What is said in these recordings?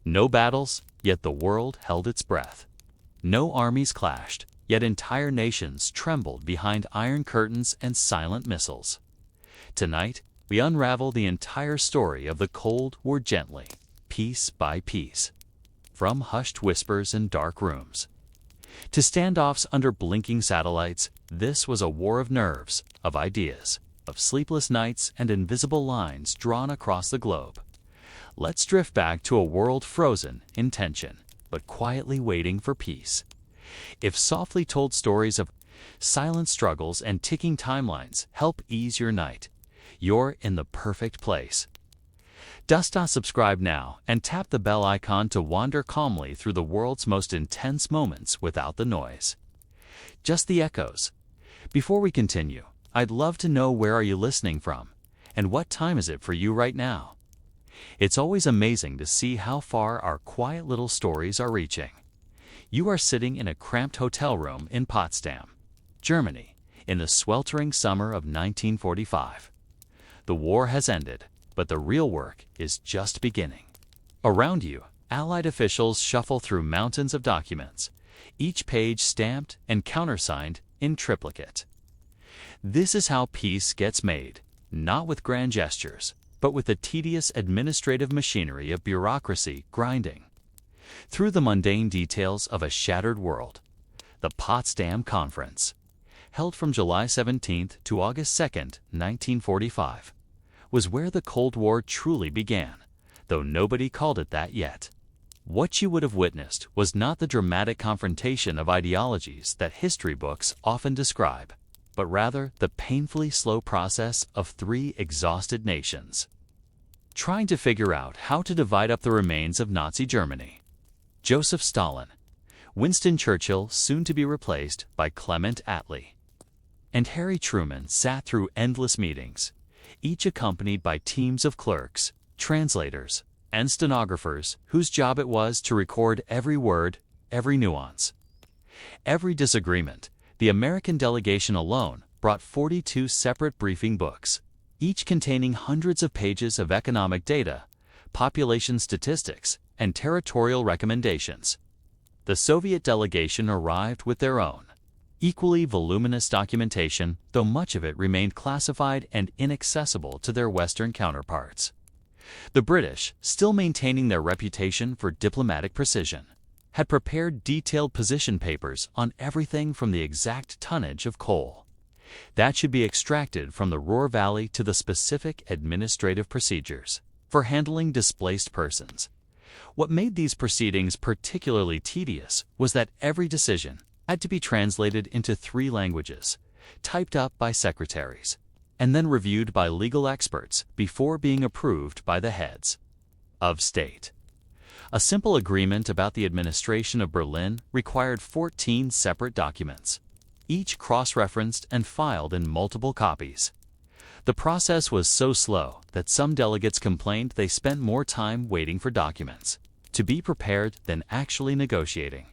No battles, yet the world held its breath. No armies clashed, yet entire nations trembled behind iron curtains and silent missiles. Tonight, we unravel the entire story of the Cold War gently, piece by piece. From hushed whispers in dark rooms to standoffs under blinking satellites, this was a war of nerves, of ideas, of sleepless nights and invisible lines drawn across the globe. Let's drift back to a world frozen in tension, but quietly waiting for peace. If softly told stories of silent struggles and ticking timelines help ease your night, you're in the perfect place. Subscribe now and tap the bell icon to wander calmly through the world's most intense moments without the noise. Just the echoes. Before we continue, I'd love to know, where are you listening from, and what time is it for you right now? It's always amazing to see how far our quiet little stories are reaching. You are sitting in a cramped hotel room in Potsdam, Germany, in the sweltering summer of 1945. The war has ended, but the real work is just beginning. Around you, Allied officials shuffle through mountains of documents, each page stamped and countersigned in triplicate. This is how peace gets made, not with grand gestures, but with the tedious administrative machinery of bureaucracy grinding through the mundane details of a shattered world. The Potsdam Conference, held from July 17th to August 2nd, 1945, was where the Cold War truly began, though nobody called it that yet. What you would have witnessed was not the dramatic confrontation of ideologies that history books often describe, but rather the painfully slow process of three exhausted nations trying to figure out how to divide up the remains of Nazi Germany. Joseph Stalin, Winston Churchill, soon to be replaced by Clement Attlee, and Harry Truman sat through endless meetings, each accompanied by teams of clerks, translators, and stenographers whose job it was to record every word, every nuance, every disagreement. The American delegation alone brought 42 separate briefing books, each containing hundreds of pages of economic data, population statistics, and territorial recommendations. The Soviet delegation arrived with their own, equally voluminous documentation, though much of it remained classified and inaccessible to their Western counterparts. The British, still maintaining their reputation for diplomatic precision, had prepared detailed position papers on everything from the exact tonnage of coal that should be extracted from the Ruhr Valley to the specific administrative procedures for handling displaced persons. What made these proceedings particularly tedious was that every decision had to be translated into 3 languages, typed up by secretaries, and then reviewed by legal experts before being approved by the heads of state. A simple agreement about the administration of Berlin required 14 separate documents, each cross-referenced and filed in multiple copies. The process was so slow that some delegates complained they spent more time waiting for documents to be prepared than actually negotiating.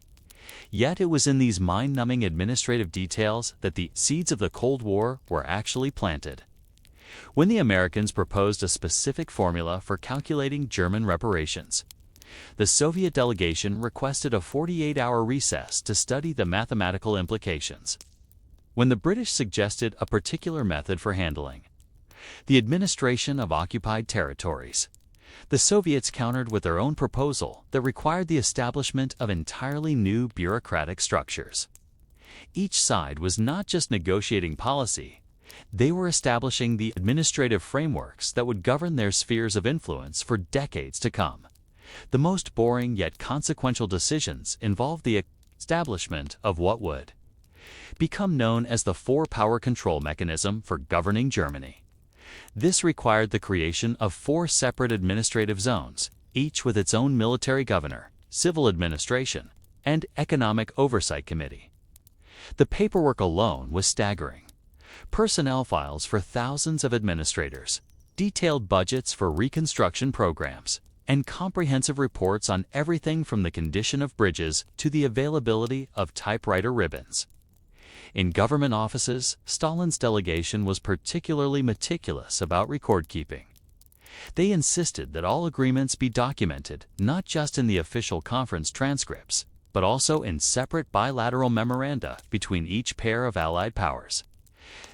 Yet it was in these mind-numbing administrative details that the seeds of the Cold War were actually planted. When the Americans proposed a specific formula for calculating German reparations, the Soviet delegation requested a 48-hour recess to study the mathematical implications. When the British suggested a particular method for handling the administration of occupied territories, the Soviets countered with their own proposal that required the establishment of entirely new bureaucratic structures. Each side was not just negotiating policy, they were establishing the administrative frameworks that would govern their spheres of influence for decades to come. The most boring yet consequential decisions involved the establishment of what would become known as the four-power control mechanism for governing Germany. This required the creation of 4 separate administrative zones, each with its own military governor, civil administration, and economic oversight committee. The paperwork alone was staggering. Personnel files for thousands of administrators, detailed budgets for reconstruction programs, and comprehensive reports on everything from the condition of bridges to the availability of typewriter ribbons. In government offices, Stalin's delegation was particularly meticulous about record-keeping. They insisted that all agreements be documented not just in the official conference transcripts, but also in separate bilateral memoranda between each pair of Allied powers.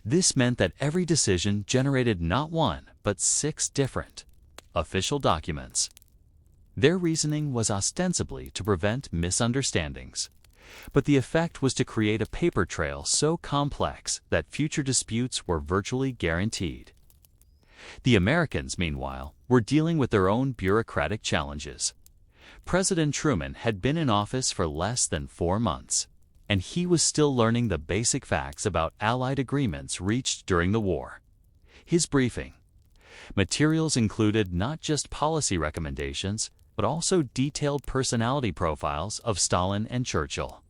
This meant that every decision generated not one, but 6 different official documents. Their reasoning was ostensibly to prevent misunderstandings, but the effect was to create a paper trail so complex that future disputes were virtually guaranteed. The Americans, meanwhile, were dealing with their own bureaucratic challenges. President Truman had been in office for less than 4 months, and he was still learning the basic facts about Allied agreements reached during the war. His briefing materials included not just policy recommendations, but also detailed personality profiles of Stalin and Churchill,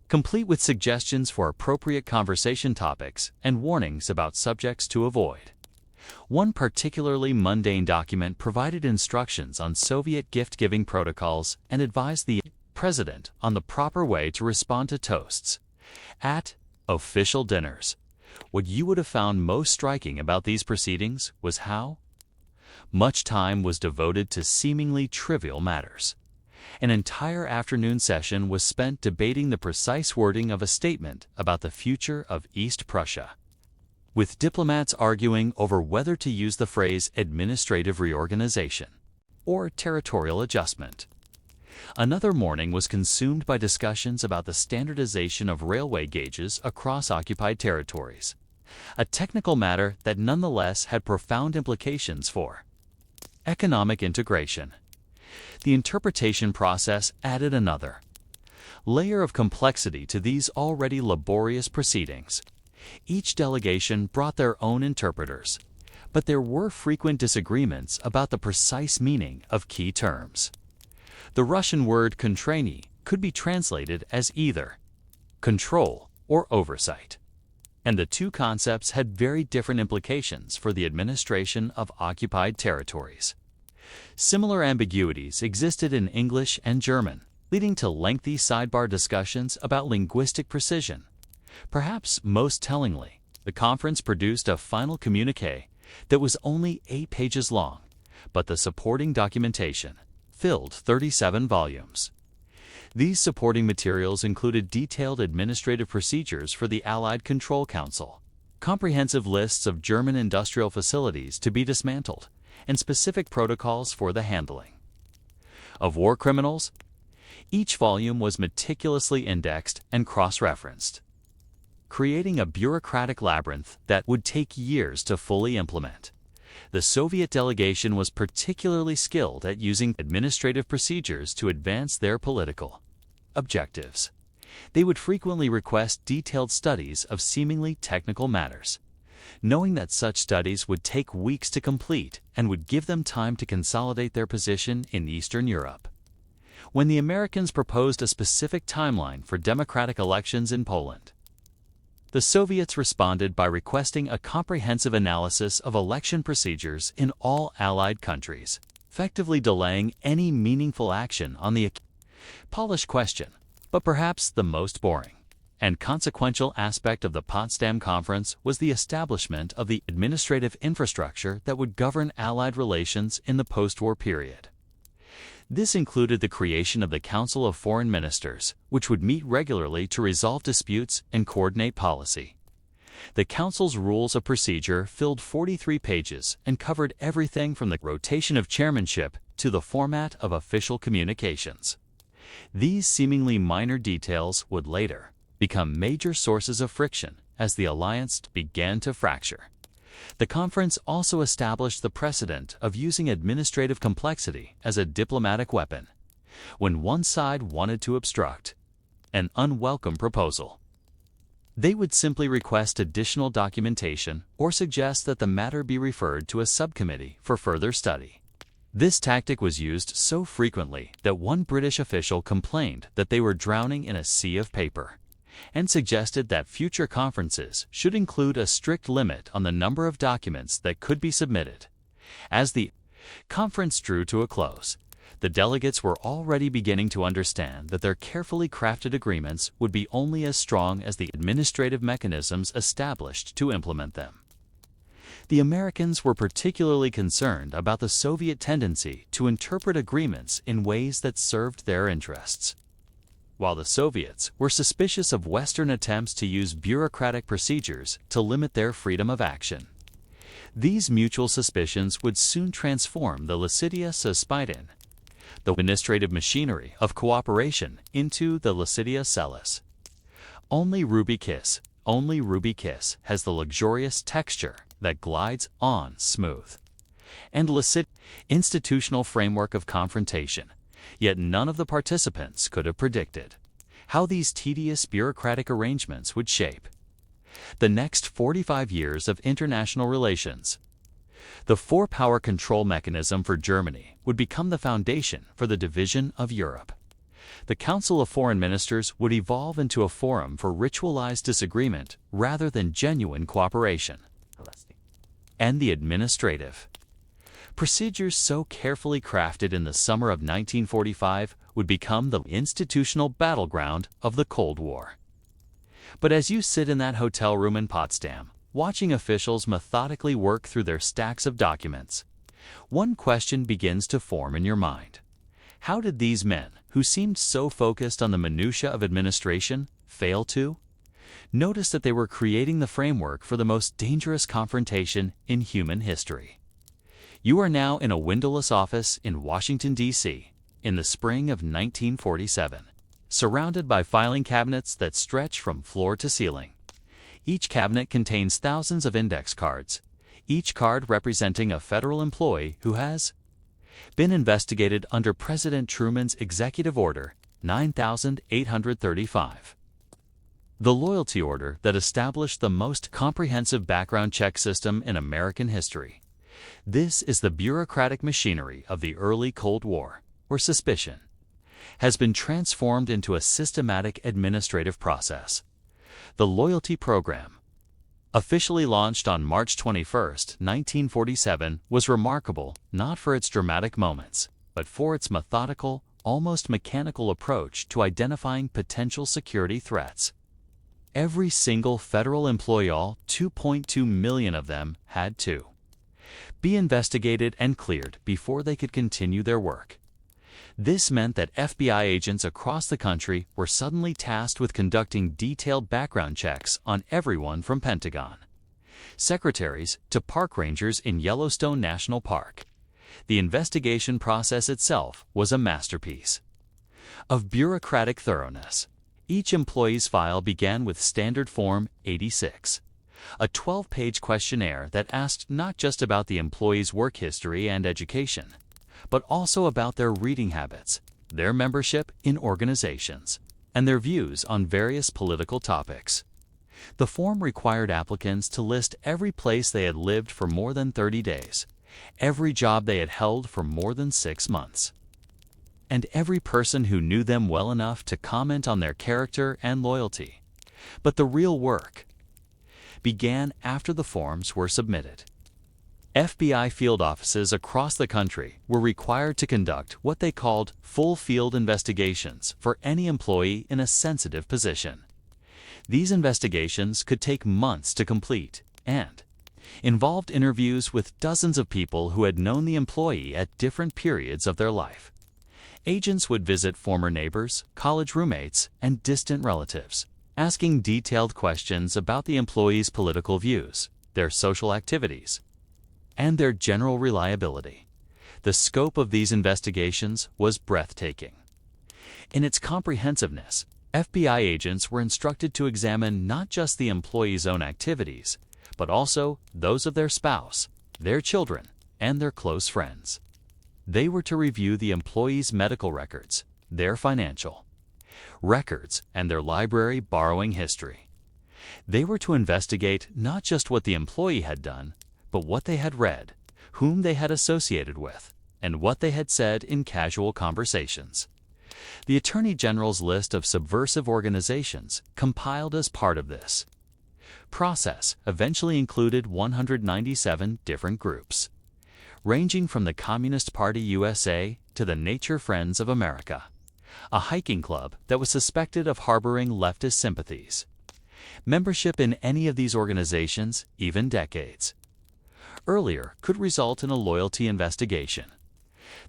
complete with suggestions for appropriate conversation topics and warnings about subjects to avoid. One particularly mundane document provided instructions on Soviet gift-giving protocols and advised the president on the proper way to respond to toasts at official dinners. What you would have found most striking about these proceedings was how much time was devoted to seemingly trivial matters. An entire afternoon session was spent debating the precise wording of a statement about the future of East Prussia, with diplomats arguing over whether to use the phrase administrative reorganization or territorial adjustment. Another morning was consumed by discussions about the standardization of railway gauges across occupied territories, a technical matter that nonetheless had profound implications for economic integration. The interpretation process added another layer of complexity to these already laborious proceedings. Each delegation brought their own interpreters, but there were frequent disagreements about the precise meaning of key terms. The Russian word kontrenie could be translated as either control or oversight, and the two concepts had very different implications for the administration of occupied territories. Similar ambiguities existed in English and German, leading to lengthy sidebar discussions about linguistic precision. Perhaps most tellingly, the conference produced a final communiqué that was only 8 pages long, but the supporting documentation filled 37 volumes. These supporting materials included detailed administrative procedures for the Allied Control Council, comprehensive lists of German industrial facilities to be dismantled, and specific protocols for the handling of war criminals. Each volume was meticulously indexed and cross-referenced, creating a bureaucratic labyrinth that would take years to fully implement. The Soviet delegation was particularly skilled at using administrative procedures to advance their political objectives. They would frequently request detailed studies of seemingly technical matters, knowing that such studies would take weeks to complete and would give them time to consolidate their position in Eastern Europe. When the Americans proposed a specific timeline for democratic elections in Poland, the Soviets responded by requesting a comprehensive analysis of election procedures in all Allied countries, effectively delaying any meaningful action on the Polish question. But perhaps the most boring and consequential aspect of the Potsdam Conference was the establishment of the administrative infrastructure that would govern Allied relations in the post-war period. This included the creation of the Council of Foreign Ministers, which would meet regularly to resolve disputes and coordinate policy. The Council's rules of procedure filled 43 pages and covered everything from the rotation of chairmanship to the format of official communications. These seemingly minor details would later become major sources of friction as the alliance began to fracture. The conference also established the precedent of using administrative complexity as a diplomatic weapon. When one side wanted to obstruct an unwelcome proposal, they would simply request additional documentation or suggest that the matter be referred to a subcommittee for further study. This tactic was used so frequently that one British official complained that they were drowning in a sea of paper, and suggested that future conferences should include a strict limit on the number of documents that could be submitted. As the conference drew to a close, the delegates were already beginning to understand that their carefully crafted agreements would be only as strong as the administrative mechanisms established to implement them. The Americans were particularly concerned about the Soviet tendency to interpret agreements in ways that served their interests, while the Soviets were suspicious of Western attempts to use bureaucratic procedures to limit their freedom of action. These mutual suspicions would soon transform the Lucidia Suspeitin, the administrative machinery of cooperation, into the Lucidia Celis. Only Ruby Kiss has the luxurious texture that glides on smooth. And Lucidia, institutional framework of confrontation, yet none of the participants could have predicted how these tedious bureaucratic arrangements would shape the next 45 years of international relations. The four-power control mechanism for Germany would become the foundation for the division of Europe. The Council of Foreign Ministers would evolve into a forum for ritualized disagreement rather than genuine cooperation. And the administrative procedures so carefully crafted in the summer of 1945 would become the institutional battleground of the Cold War. But as you sit in that hotel room in Potsdam, watching officials methodically work through their stacks of documents, one question begins to form in your mind. How did these men, who seemed so focused on the minutiae of administration, fail to notice that they were creating the framework for the most dangerous confrontation in human history? You are now in a windowless office in Washington, D.C., in the spring of 1947, surrounded by filing cabinets that stretch from floor to ceiling. Each cabinet contains thousands of index cards, each card representing a federal employee who has been investigated under President Truman's Executive Order 9835. The loyalty order that established the most comprehensive background check system in American history. This is the bureaucratic machinery of the early Cold War, where suspicion has been transformed into a systematic administrative process. The loyalty program, officially launched on March 21, 1947, was remarkable not for its dramatic moments, but for its methodical, almost mechanical approach to identifying potential security threats. Every single federal employee, all 2.2 million of them, had to be investigated and cleared before they could continue their work. This meant that FBI agents across the country were suddenly tasked with conducting detailed background checks on everyone from Pentagon secretaries to park rangers in Yellowstone National Park. The investigation process itself was a masterpiece of bureaucratic thoroughness. Each employee's file began with Standard Form 86, a 12-page questionnaire that asked not just about the employee's work history and education, but also about their reading habits, their membership in organizations, and their views on various political topics. The form required applicants to list every place they had lived for more than 30 days, every job they had held for more than 6 months, and every person who knew them well enough to comment on their character and loyalty. But the real work began after the forms were submitted. FBI field offices across the country were required to conduct what they called full field investigations for any employee in a sensitive position. These investigations could take months to complete and involved interviews with dozens of people who had known the employee at different periods of their life. Agents would visit former neighbors, college roommates, and distant relatives, asking detailed questions about the employee's political views, their social activities, and their general reliability. The scope of these investigations was breathtaking. In its comprehensiveness, FBI agents were instructed to examine not just the employee's own activities, but also those of their spouse, their children, and their close friends. They were to review the employee's medical records, their financial records, and their library borrowing history. They were to investigate not just what the employee had done, but what they had read, whom they had associated with, and what they had said in casual conversations. The Attorney General's list of subversive organizations compiled as part of this process eventually included 197 different groups, ranging from the Communist Party USA to the Nature Friends of America, a hiking club that was suspected of harboring leftist sympathies. Membership in any of these organizations, even decades, earlier could result in a loyalty investigation.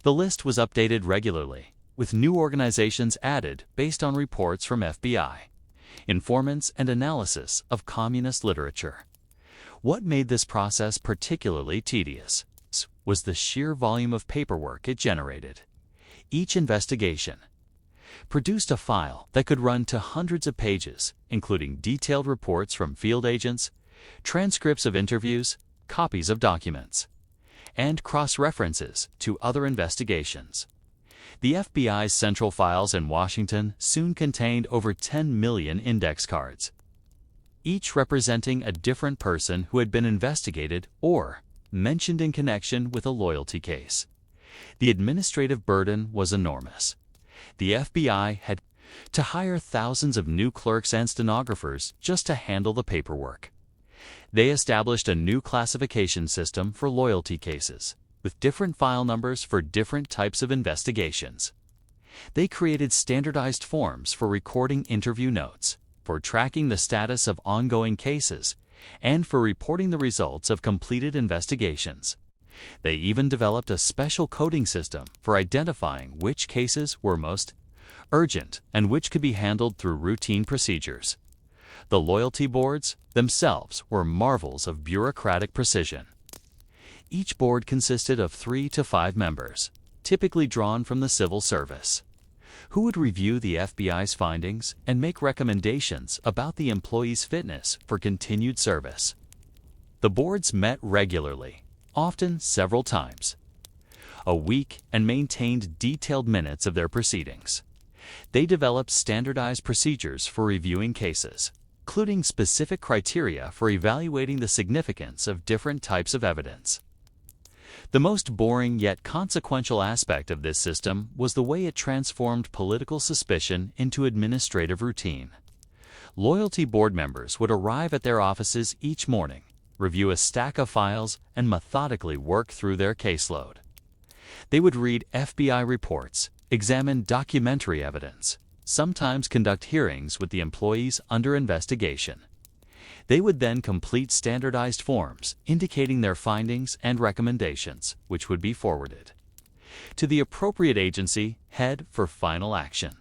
The list was updated regularly, with new organizations added based on reports from FBI, informants, and analysis of communist literature. What made this process particularly tedious was the sheer volume of paperwork it generated. Each investigation produced a file that could run to hundreds of pages, including detailed reports from field agents, transcripts of interviews, copies of documents, and cross-references to other investigations. The FBI's central files in Washington soon contained over 10 million index cards, each representing a different person who had been investigated or mentioned in connection with a loyalty case. The administrative burden was enormous. The FBI had to hire thousands of new clerks and stenographers just to handle the paperwork. They established a new classification system for loyalty cases, with different file numbers for different types of investigations. They created standardized forms for recording interview notes, for tracking the status of ongoing cases, and for reporting the results of completed investigations. They even developed a special coding system for identifying which cases were most urgent and which could be handled through routine procedures. The loyalty boards themselves were marvels of bureaucratic precision. Each board consisted of 3 to 5 members, typically drawn from the civil service, who would review the FBI's findings and make recommendations about the employee's fitness for continued service. The boards met regularly, often several times a week, and maintained detailed minutes of their proceedings. They developed standardized procedures for reviewing cases, including specific criteria for evaluating the significance of different types of evidence. The most boring yet consequential aspect of this system was the way it transformed political suspicion into administrative routine. Loyalty board members would arrive at their offices each morning, review a stack of files, and methodically work through their caseload. They would read FBI reports, examine documentary evidence, sometimes conduct hearings with the employees under investigation. They would then complete standardized forms indicating their findings and recommendations, which would be forwarded to the appropriate agency head for final action.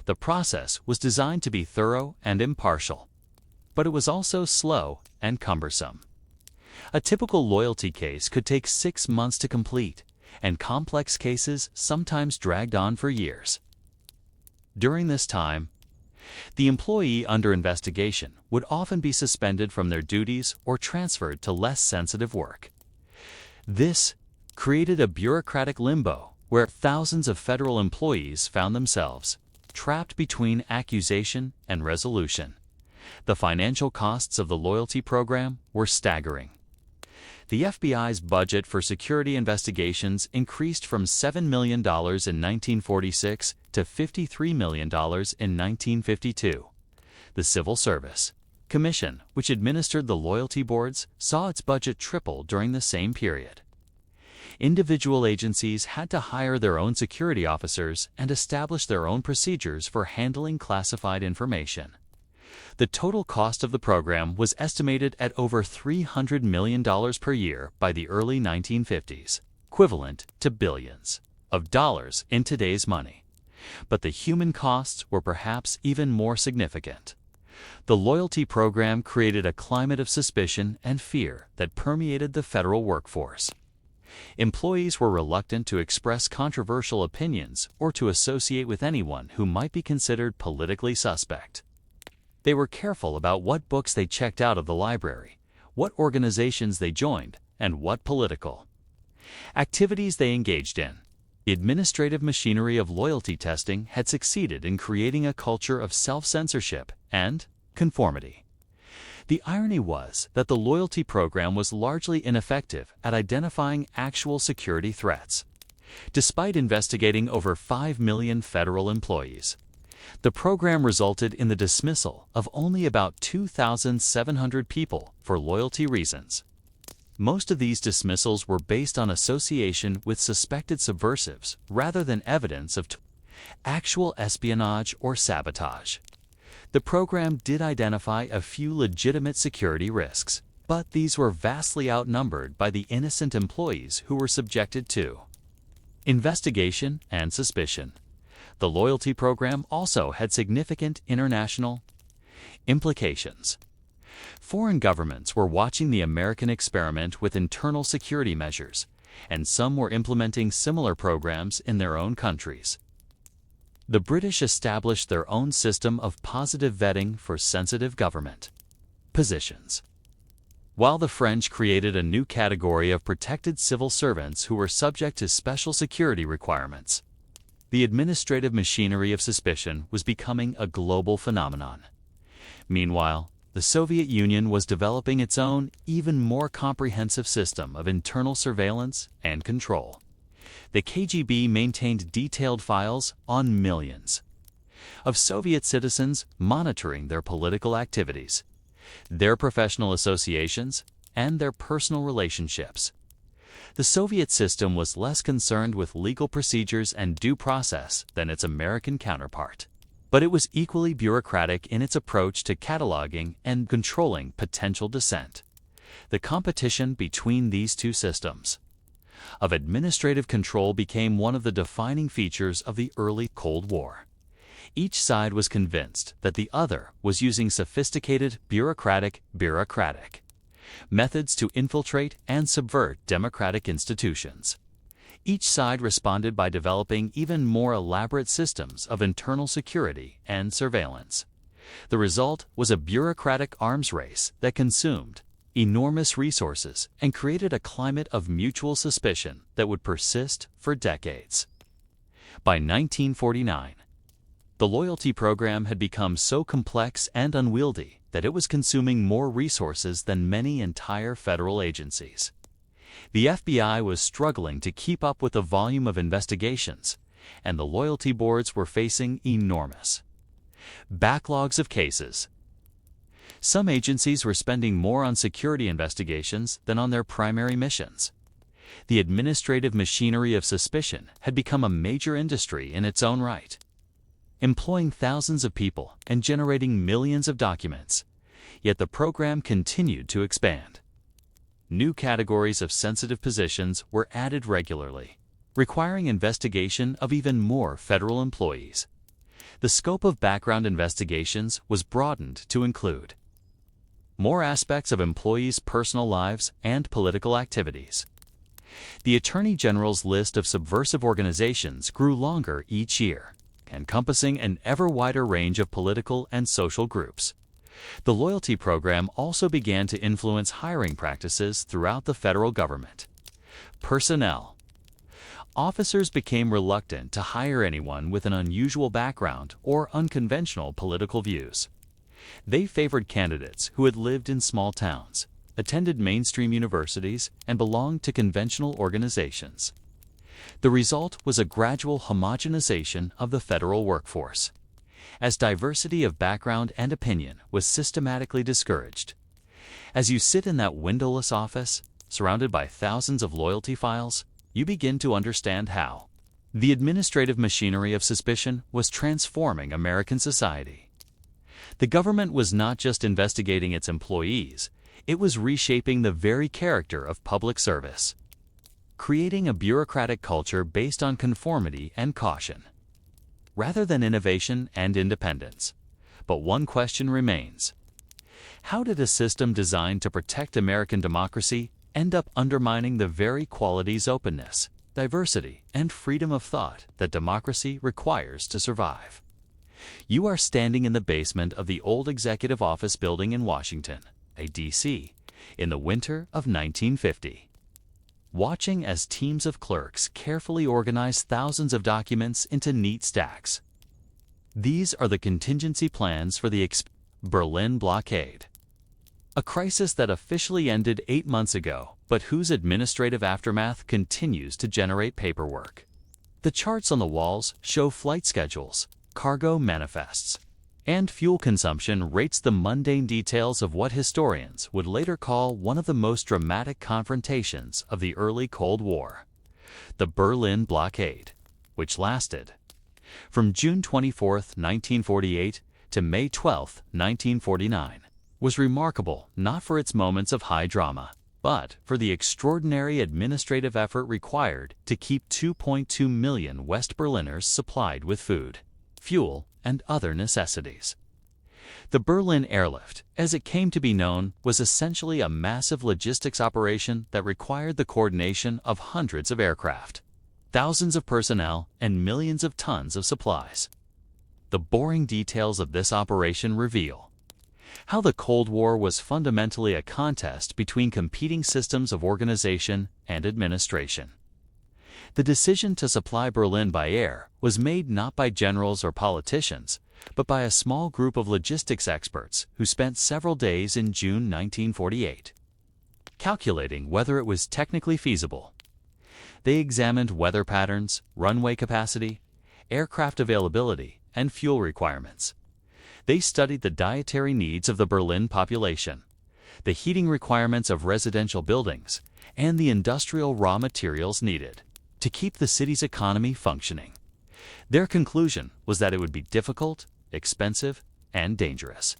The process was designed to be thorough and impartial, but it was also slow and cumbersome. A typical loyalty case could take 6 months to complete, and complex cases sometimes dragged on for years. During this time, the employee under investigation would often be suspended from their duties or transferred to less sensitive work. This created a bureaucratic limbo where thousands of federal employees found themselves trapped between accusation and resolution. The financial costs of the loyalty program were staggering. The FBI's budget for security investigations increased from $7 million in 1946 to $53 million in 1952. The Civil Service Commission, which administered the loyalty boards, saw its budget triple during the same period. Individual agencies had to hire their own security officers and establish their own procedures for handling classified information. The total cost of the program was estimated at over $300 million per year by the early 1950s, equivalent to billions of dollars in today's money. But the human costs were perhaps even more significant. The loyalty program created a climate of suspicion and fear that permeated the federal workforce. Employees were reluctant to express controversial opinions or to associate with anyone who might be considered politically suspect. They were careful about what books they checked out of the library, what organizations they joined, and what political activities they engaged in. The administrative machinery of loyalty testing had succeeded in creating a culture of self-censorship and conformity. The irony was that the loyalty program was largely ineffective at identifying actual security threats. Despite investigating over 5 million federal employees, the program resulted in the dismissal of only about 2,700 people for loyalty reasons. Most of these dismissals were based on association with suspected subversives rather than evidence of actual espionage or sabotage. The program did identify a few legitimate security risks, But these were vastly outnumbered by the innocent employees who were subjected to investigation and suspicion. The loyalty program also had significant international implications. Foreign governments were watching the American experiment with internal security measures, and some were implementing similar programs in their own countries. The British established their own system of positive vetting for sensitive government positions, while the French created a new category of protected civil servants who were subject to special security requirements. The administrative machinery of suspicion was becoming a global phenomenon. Meanwhile, the Soviet Union was developing its own, even more comprehensive system of internal surveillance and control. The KGB maintained detailed files on millions of Soviet citizens monitoring their political activities, their professional associations, and their personal relationships. The Soviet system was less concerned with legal procedures and due process than its American counterpart, but it was equally bureaucratic in its approach to cataloging and controlling potential dissent. The competition between these two systems of administrative control became one of the defining features of the early Cold War. Each side was convinced that the other was using sophisticated bureaucratic methods to infiltrate and subvert democratic institutions. Each side responded by developing even more elaborate systems of internal security and surveillance. The result was a bureaucratic arms race that consumed enormous resources and created a climate of mutual suspicion that would persist for decades. By 1949, the loyalty program had become so complex and unwieldy that it was consuming more resources than many entire federal agencies. The FBI was struggling to keep up with the volume of investigations, and the loyalty boards were facing enormous backlogs of cases. Some agencies were spending more on security investigations than on their primary missions. The administrative machinery of suspicion had become a major industry in its own right, employing thousands of people and generating millions of documents. Yet the program continued to expand. New categories of sensitive positions were added regularly, requiring investigation of even more federal employees. The scope of background investigations was broadened to include more aspects of employees' personal lives and political activities. The Attorney General's list of subversive organizations grew longer each year, encompassing an ever wider range of political and social groups. The loyalty program also began to influence hiring practices throughout the federal government. Personnel. Officers became reluctant to hire anyone with an unusual background or unconventional political views. They favored candidates who had lived in small towns, attended mainstream universities, and belonged to conventional organizations. The result was a gradual homogenization of the federal workforce, as diversity of background and opinion was systematically discouraged. As you sit in that windowless office, surrounded by thousands of loyalty files, you begin to understand how the administrative machinery of suspicion was transforming American society. The government was not just investigating its employees, it was reshaping the very character of public service, creating a bureaucratic culture based on conformity and caution, rather than innovation and independence. But one question remains: how did a system designed to protect American democracy end up undermining the very qualities openness, diversity, and freedom of thought that democracy requires to survive? You are standing in the basement of the old Executive Office building in Washington, D.C., in the winter of 1950. Watching as teams of clerks carefully organize thousands of documents into neat stacks. These are the contingency plans for the Berlin blockade, a crisis that officially ended 8 months ago, but whose administrative aftermath continues to generate paperwork. The charts on the walls show flight schedules, cargo manifests, and fuel consumption rates, the mundane details of what historians would later call one of the most dramatic confrontations of the early Cold War, the Berlin blockade, which lasted from June 24, 1948 to May 12, 1949. was remarkable not for its moments of high drama, but for the extraordinary administrative effort required to keep 2.2 million West Berliners supplied with food, fuel, and other necessities. The Berlin Airlift, as it came to be known, was essentially a massive logistics operation that required the coordination of hundreds of aircraft, thousands of personnel, and millions of tons of supplies. The boring details of this operation reveal how the Cold War was fundamentally a contest between competing systems of organization and administration. The decision to supply Berlin by air was made not by generals or politicians, but by a small group of logistics experts who spent several days in June 1948, calculating whether it was technically feasible. They examined weather patterns, runway capacity, aircraft availability, and fuel requirements. They studied the dietary needs of the Berlin population, the heating requirements of residential buildings, and the industrial raw materials needed to keep the city's economy functioning. Their conclusion was that it would be difficult, expensive, and dangerous,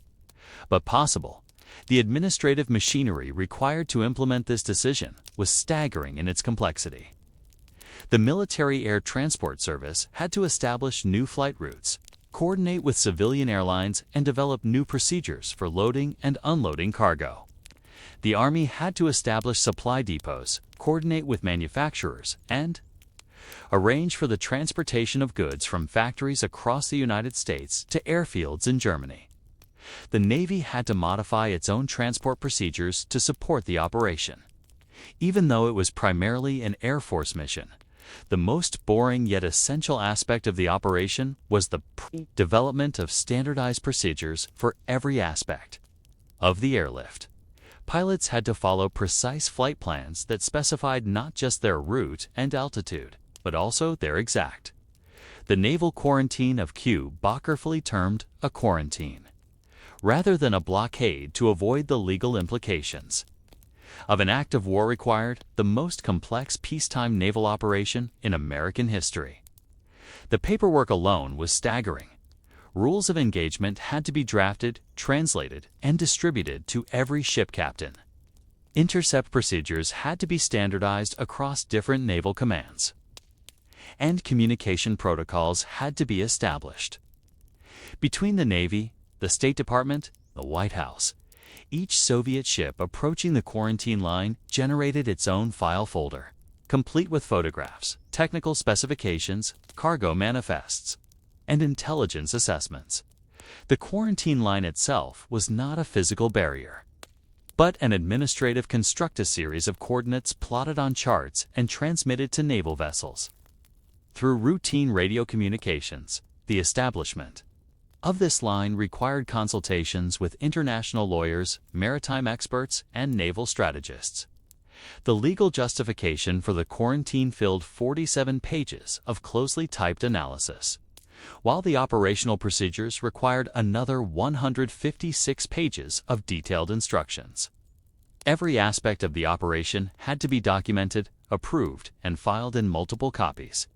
but possible. The administrative machinery required to implement this decision was staggering in its complexity. The Military Air Transport Service had to establish new flight routes, coordinate with civilian airlines, and develop new procedures for loading and unloading cargo. The Army had to establish supply depots, coordinate with manufacturers, and arrange for the transportation of goods from factories across the United States to airfields in Germany. The Navy had to modify its own transport procedures to support the operation. Even though it was primarily an Air Force mission, the most boring yet essential aspect of the operation was the development of standardized procedures for every aspect of the airlift. Pilots had to follow precise flight plans that specified not just their route and altitude, but also their exact. The naval quarantine of Q carefully termed a quarantine, rather than a blockade to avoid the legal implications of an act of war required the most complex peacetime naval operation in American history. The paperwork alone was staggering. Rules of engagement had to be drafted, translated, and distributed to every ship captain. Intercept procedures had to be standardized across different naval commands, and communication protocols had to be established. Between the Navy, the State Department, the White House, each Soviet ship approaching the quarantine line generated its own file folder, complete with photographs, technical specifications, cargo manifests, and intelligence assessments. The quarantine line itself was not a physical barrier, but an administrative construct, a series of coordinates plotted on charts and transmitted to naval vessels. Through routine radio communications, the establishment of this line required consultations with international lawyers, maritime experts, and naval strategists. The legal justification for the quarantine filled 47 pages of closely typed analysis, while the operational procedures required another 156 pages of detailed instructions. Every aspect of the operation had to be documented, approved, and filed in multiple copies.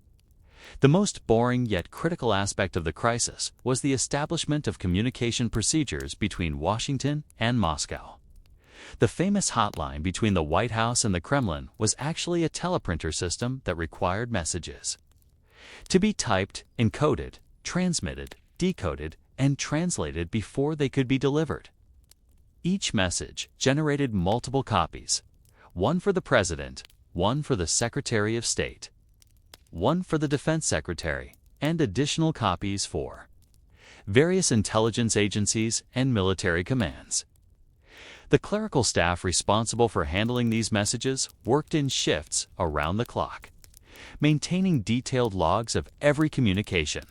The most boring yet critical aspect of the crisis was the establishment of communication procedures between Washington and Moscow. The famous hotline between the White House and the Kremlin was actually a teleprinter system that required messages to be typed, encoded, transmitted, decoded, and translated before they could be delivered. Each message generated multiple copies, one for the President, one for the Secretary of State, one for the Defense Secretary, and additional copies for various intelligence agencies and military commands. The clerical staff responsible for handling these messages worked in shifts around the clock, maintaining detailed logs of every communication.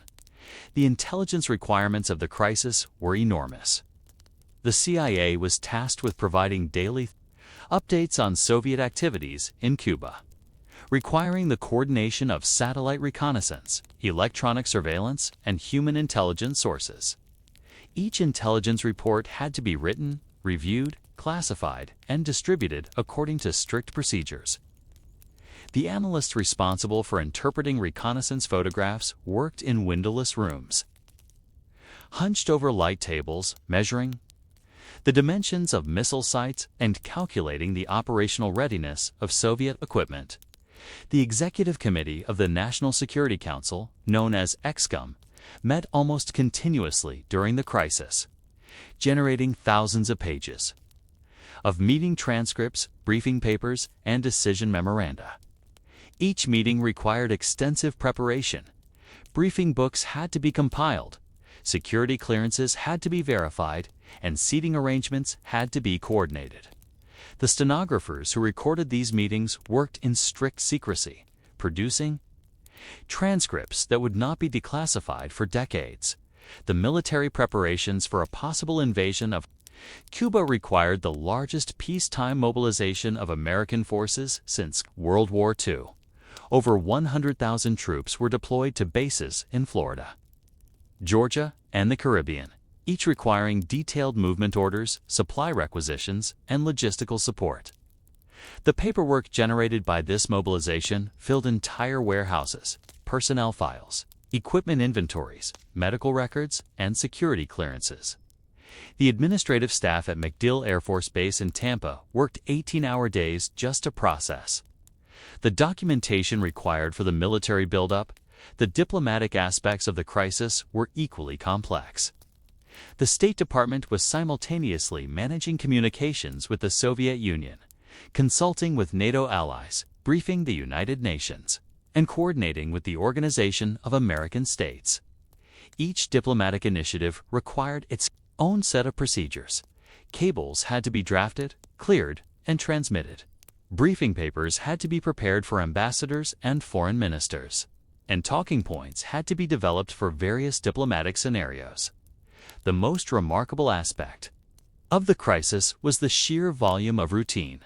The intelligence requirements of the crisis were enormous. The CIA was tasked with providing daily updates on Soviet activities in Cuba, requiring the coordination of satellite reconnaissance, electronic surveillance, and human intelligence sources. Each intelligence report had to be written, reviewed, classified, and distributed according to strict procedures. The analysts responsible for interpreting reconnaissance photographs worked in windowless rooms, hunched over light tables, measuring the dimensions of missile sites, and calculating the operational readiness of Soviet equipment. The Executive Committee of the National Security Council, known as EXCOM, met almost continuously during the crisis, generating thousands of pages of meeting transcripts, briefing papers, and decision memoranda. Each meeting required extensive preparation. Briefing books had to be compiled, security clearances had to be verified, and seating arrangements had to be coordinated. The stenographers who recorded these meetings worked in strict secrecy, producing transcripts that would not be declassified for decades. The military preparations for a possible invasion of Cuba required the largest peacetime mobilization of American forces since World War II. Over 100,000 troops were deployed to bases in Florida, Georgia, and the Caribbean, each requiring detailed movement orders, supply requisitions, and logistical support. The paperwork generated by this mobilization filled entire warehouses, personnel files, equipment inventories, medical records, and security clearances. The administrative staff at MacDill Air Force Base in Tampa worked 18-hour days just to process the documentation required for the military buildup. The diplomatic aspects of the crisis were equally complex. The State Department was simultaneously managing communications with the Soviet Union, consulting with NATO allies, briefing the United Nations, and coordinating with the Organization of American States. Each diplomatic initiative required its own set of procedures. Cables had to be drafted, cleared, and transmitted. Briefing papers had to be prepared for ambassadors and foreign ministers, and talking points had to be developed for various diplomatic scenarios. The most remarkable aspect of the crisis was the sheer volume of routine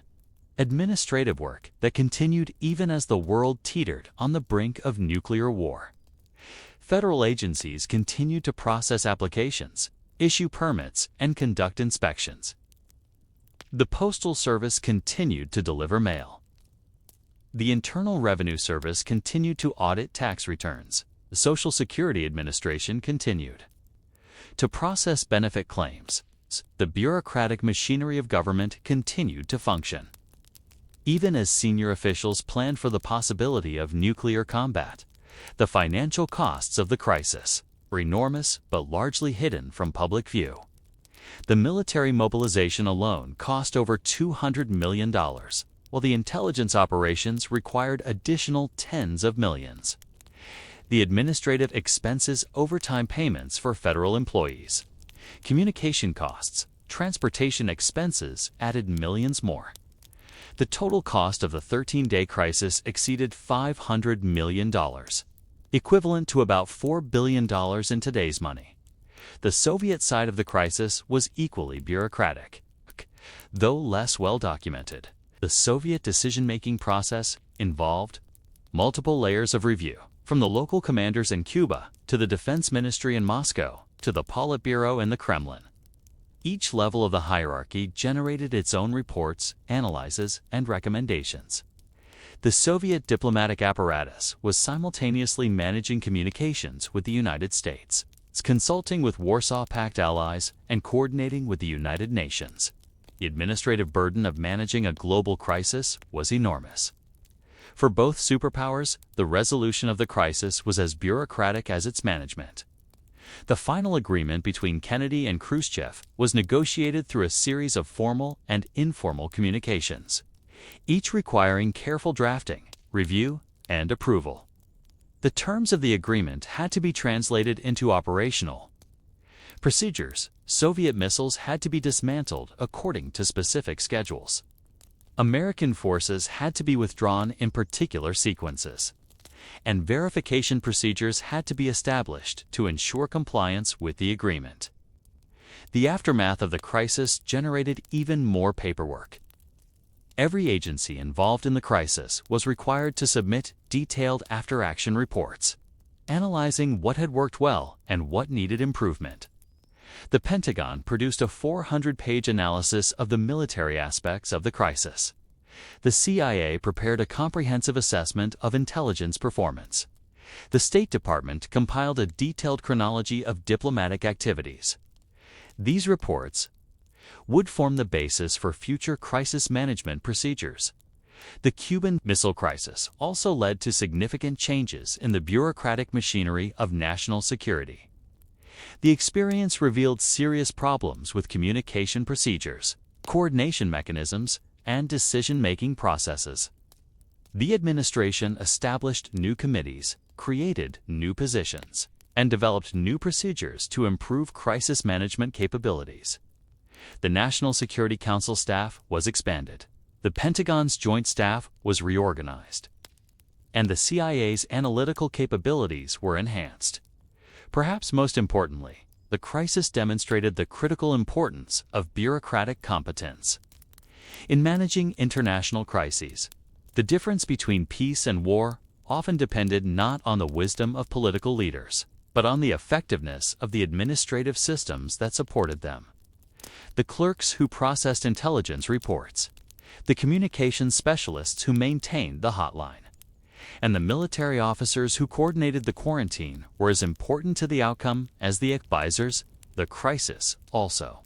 administrative work that continued even as the world teetered on the brink of nuclear war. Federal agencies continued to process applications, issue permits, and conduct inspections. The Postal Service continued to deliver mail. The Internal Revenue Service continued to audit tax returns. The Social Security Administration continued to process benefit claims. The bureaucratic machinery of government continued to function. Even as senior officials planned for the possibility of nuclear combat, the financial costs of the crisis were enormous but largely hidden from public view. The military mobilization alone cost over $200 million, while the intelligence operations required additional tens of millions. The administrative expenses, overtime payments for federal employees, communication costs, transportation expenses added millions more. The total cost of the 13-day crisis exceeded $500 million, equivalent to about $4 billion in today's money. The Soviet side of the crisis was equally bureaucratic, though less well documented. The Soviet decision-making process involved multiple layers of review, from the local commanders in Cuba to the Defense Ministry in Moscow to the Politburo in the Kremlin. Each level of the hierarchy generated its own reports, analyses, and recommendations. The Soviet diplomatic apparatus was simultaneously managing communications with the United States, consulting with Warsaw Pact allies, and coordinating with the United Nations. The administrative burden of managing a global crisis was enormous. For both superpowers, the resolution of the crisis was as bureaucratic as its management. The final agreement between Kennedy and Khrushchev was negotiated through a series of formal and informal communications, each requiring careful drafting, review, and approval. The terms of the agreement had to be translated into operational procedures. Soviet missiles had to be dismantled according to specific schedules. American forces had to be withdrawn in particular sequences, and verification procedures had to be established to ensure compliance with the agreement. The aftermath of the crisis generated even more paperwork. Every agency involved in the crisis was required to submit detailed after-action reports, analyzing what had worked well and what needed improvement. The Pentagon produced a 400-page analysis of the military aspects of the crisis. The CIA prepared a comprehensive assessment of intelligence performance. The State Department compiled a detailed chronology of diplomatic activities. These reports would form the basis for future crisis management procedures. The Cuban Missile Crisis also led to significant changes in the bureaucratic machinery of national security. The experience revealed serious problems with communication procedures, coordination mechanisms, and decision-making processes. The administration established new committees, created new positions, and developed new procedures to improve crisis management capabilities. The National Security Council staff was expanded. The Pentagon's Joint Staff was reorganized, and the CIA's analytical capabilities were enhanced. Perhaps most importantly, the crisis demonstrated the critical importance of bureaucratic competence. In managing international crises, the difference between peace and war often depended not on the wisdom of political leaders, but on the effectiveness of the administrative systems that supported them. The clerks who processed intelligence reports, the communications specialists who maintained the hotline, and the military officers who coordinated the quarantine were as important to the outcome as the advisors. The crisis also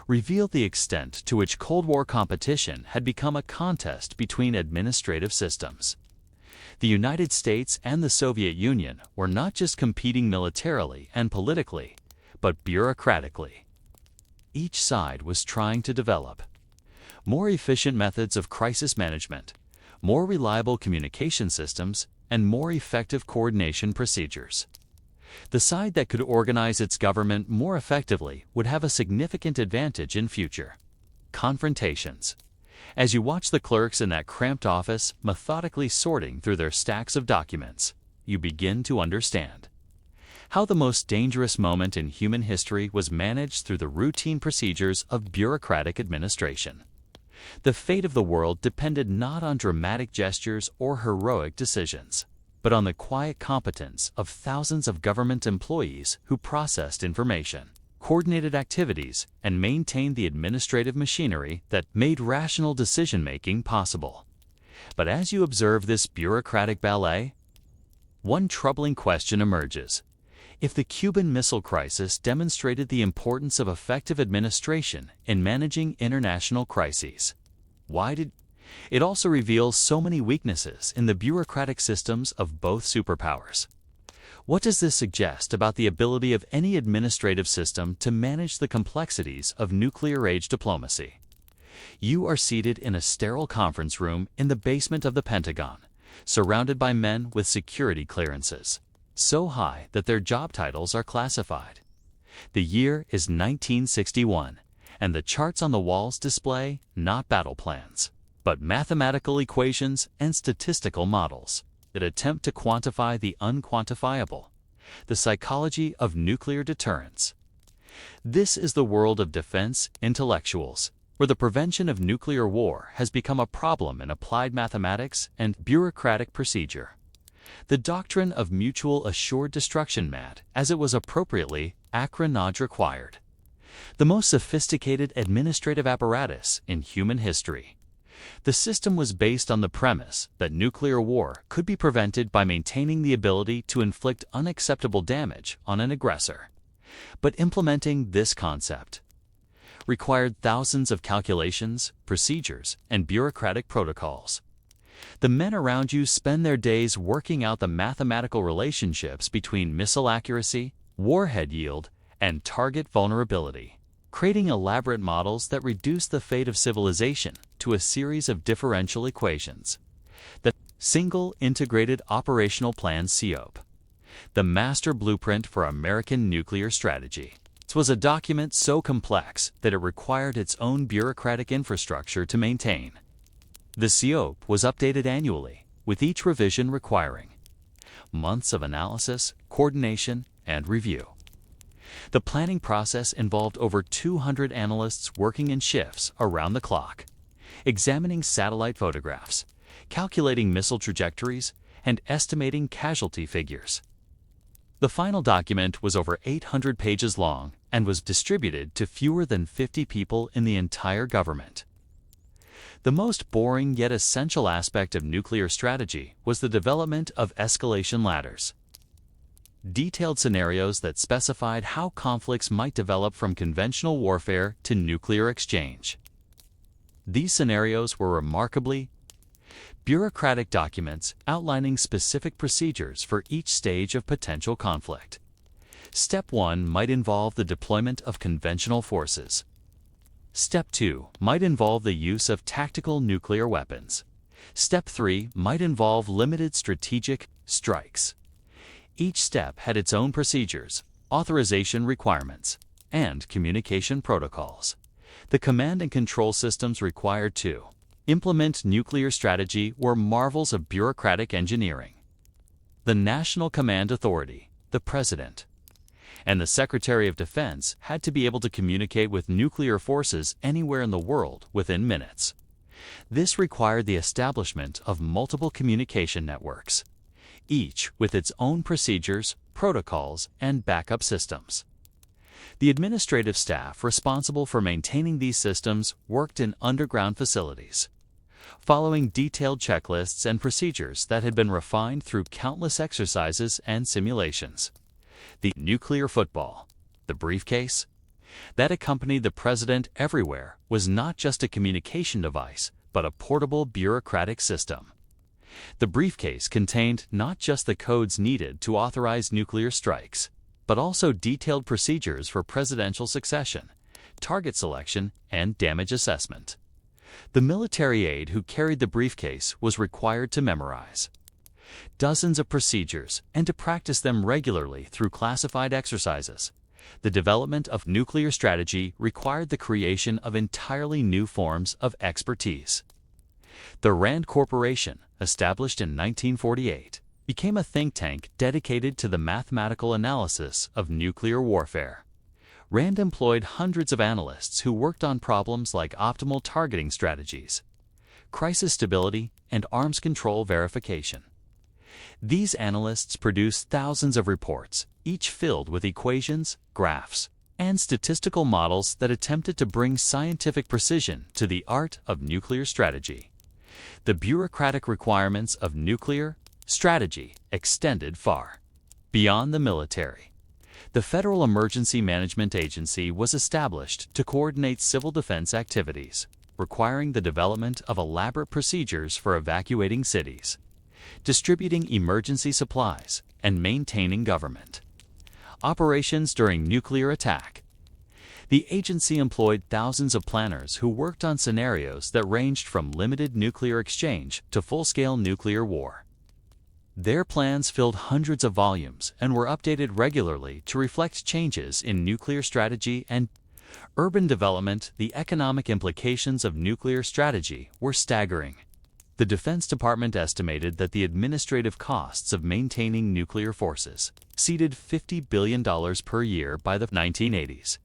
revealed the extent to which Cold War competition had become a contest between administrative systems. The United States and the Soviet Union were not just competing militarily and politically, but bureaucratically. Each side was trying to develop more efficient methods of crisis management, more reliable communication systems, and more effective coordination procedures. The side that could organize its government more effectively would have a significant advantage in future confrontations. As you watch the clerks in that cramped office methodically sorting through their stacks of documents, you begin to understand how the most dangerous moment in human history was managed through the routine procedures of bureaucratic administration. The fate of the world depended not on dramatic gestures or heroic decisions, but on the quiet competence of thousands of government employees who processed information, coordinated activities, and maintained the administrative machinery that made rational decision-making possible. But as you observe this bureaucratic ballet, one troubling question emerges. If the Cuban Missile Crisis demonstrated the importance of effective administration in managing international crises, why did it also reveals so many weaknesses in the bureaucratic systems of both superpowers? What does this suggest about the ability of any administrative system to manage the complexities of nuclear-age diplomacy? You are seated in a sterile conference room in the basement of the Pentagon, surrounded by men with security clearances so high that their job titles are classified. The year is 1961, and the charts on the walls display not battle plans, but mathematical equations and statistical models that attempt to quantify the unquantifiable, the psychology of nuclear deterrence. This is the world of defense intellectuals, where the prevention of nuclear war has become a problem in applied mathematics and bureaucratic procedure. The doctrine of mutual assured destruction mat, as it was appropriately acronage required, the most sophisticated administrative apparatus in human history. The system was based on the premise that nuclear war could be prevented by maintaining the ability to inflict unacceptable damage on an aggressor. But implementing this concept required thousands of calculations, procedures, and bureaucratic protocols. The men around you spend their days working out the mathematical relationships between missile accuracy, warhead yield, and target vulnerability, creating elaborate models that reduce the fate of civilization to a series of differential equations. The Single Integrated Operational Plan (SIOP), the master blueprint for American nuclear strategy. It was a document so complex that it required its own bureaucratic infrastructure to maintain. The SIOP was updated annually, with each revision requiring months of analysis, coordination, and review. The planning process involved over 200 analysts working in shifts around the clock, examining satellite photographs, calculating missile trajectories, and estimating casualty figures. The final document was over 800 pages long and was distributed to fewer than 50 people in the entire government. The most boring yet essential aspect of nuclear strategy was the development of escalation ladders. detailed scenarios that specified how conflicts might develop from conventional warfare to nuclear exchange. These scenarios were remarkably bureaucratic documents outlining specific procedures for each stage of potential conflict. Step 1 might involve the deployment of conventional forces. Step 2 might involve the use of tactical nuclear weapons. Step 3 might involve limited strategic strikes. Each step had its own procedures, authorization requirements, and communication protocols. The command and control systems required to implement nuclear strategy were marvels of bureaucratic engineering. The National Command Authority, the President, and the Secretary of Defense had to be able to communicate with nuclear forces anywhere in the world within minutes. This required the establishment of multiple communication networks, each with its own procedures, protocols, and backup systems. The administrative staff responsible for maintaining these systems worked in underground facilities, following detailed checklists and procedures that had been refined through countless exercises and simulations. The nuclear football, the briefcase, that accompanied the president everywhere was not just a communication device, but a portable bureaucratic system. The briefcase contained not just the codes needed to authorize nuclear strikes, but also detailed procedures for presidential succession, target selection, and damage assessment. The military aide who carried the briefcase was required to memorize dozens of procedures and to practice them regularly through classified exercises. The development of nuclear strategy required the creation of entirely new forms of expertise. The Rand Corporation, established in 1948, became a think tank dedicated to the mathematical analysis of nuclear warfare. Rand employed hundreds of analysts who worked on problems like optimal targeting strategies, crisis stability, and arms control verification. These analysts produced thousands of reports, each filled with equations, graphs, and statistical models that attempted to bring scientific precision to the art of nuclear strategy. The bureaucratic requirements of nuclear strategy extended far beyond the military. The Federal Emergency Management Agency was established to coordinate civil defense activities, requiring the development of elaborate procedures for evacuating cities, distributing emergency supplies, and maintaining government operations during nuclear attack. The agency employed thousands of planners who worked on scenarios that ranged from limited nuclear exchange to full-scale nuclear war. Their plans filled hundreds of volumes and were updated regularly to reflect changes in nuclear strategy and urban development. The economic implications of nuclear strategy were staggering. The Defense Department estimated that the administrative costs of maintaining nuclear forces exceeded $50 billion per year by the 1980s.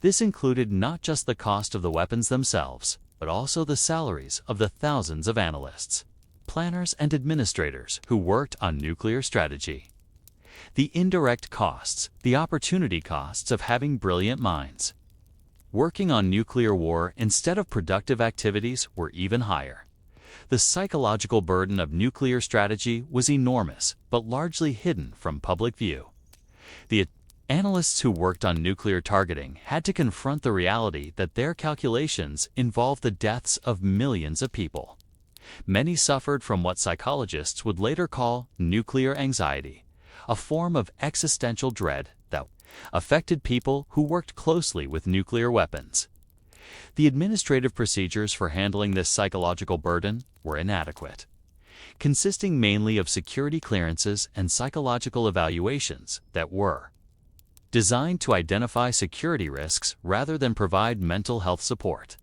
This included not just the cost of the weapons themselves, but also the salaries of the thousands of analysts, planners, and administrators who worked on nuclear strategy. The indirect costs, the opportunity costs of having brilliant minds working on nuclear war instead of productive activities were even higher. The psychological burden of nuclear strategy was enormous, but largely hidden from public view. The analysts who worked on nuclear targeting had to confront the reality that their calculations involved the deaths of millions of people. Many suffered from what psychologists would later call nuclear anxiety, a form of existential dread that affected people who worked closely with nuclear weapons. The administrative procedures for handling this psychological burden were inadequate, consisting mainly of security clearances and psychological evaluations that were designed to identify security risks rather than provide mental health support.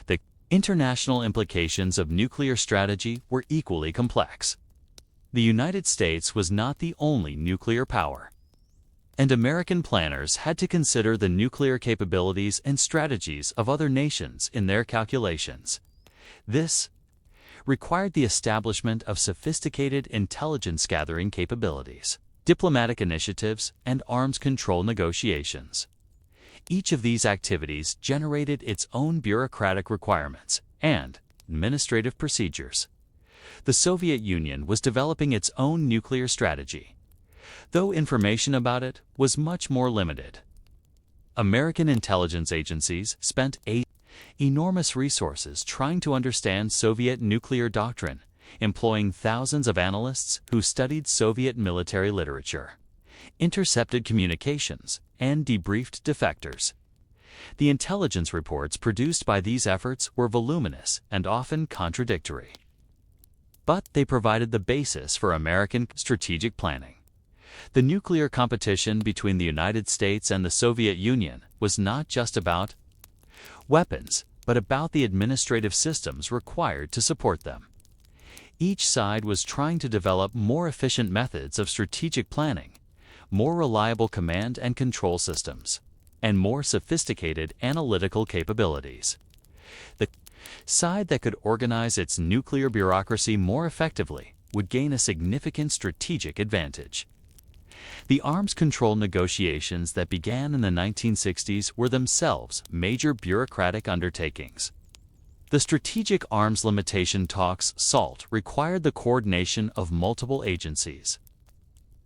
The international implications of nuclear strategy were equally complex. The United States was not the only nuclear power, and American planners had to consider the nuclear capabilities and strategies of other nations in their calculations. This required the establishment of sophisticated intelligence-gathering capabilities, diplomatic initiatives, and arms control negotiations. Each of these activities generated its own bureaucratic requirements and administrative procedures. The Soviet Union was developing its own nuclear strategy. though information about it was much more limited. American intelligence agencies spent enormous resources trying to understand Soviet nuclear doctrine, employing thousands of analysts who studied Soviet military literature, intercepted communications, and debriefed defectors. The intelligence reports produced by these efforts were voluminous and often contradictory. But they provided the basis for American strategic planning. The nuclear competition between the United States and the Soviet Union was not just about weapons, but about the administrative systems required to support them. Each side was trying to develop more efficient methods of strategic planning, more reliable command and control systems, and more sophisticated analytical capabilities. The side that could organize its nuclear bureaucracy more effectively would gain a significant strategic advantage. The arms control negotiations that began in the 1960s were themselves major bureaucratic undertakings. The Strategic Arms Limitation Talks (SALT) required the coordination of multiple agencies,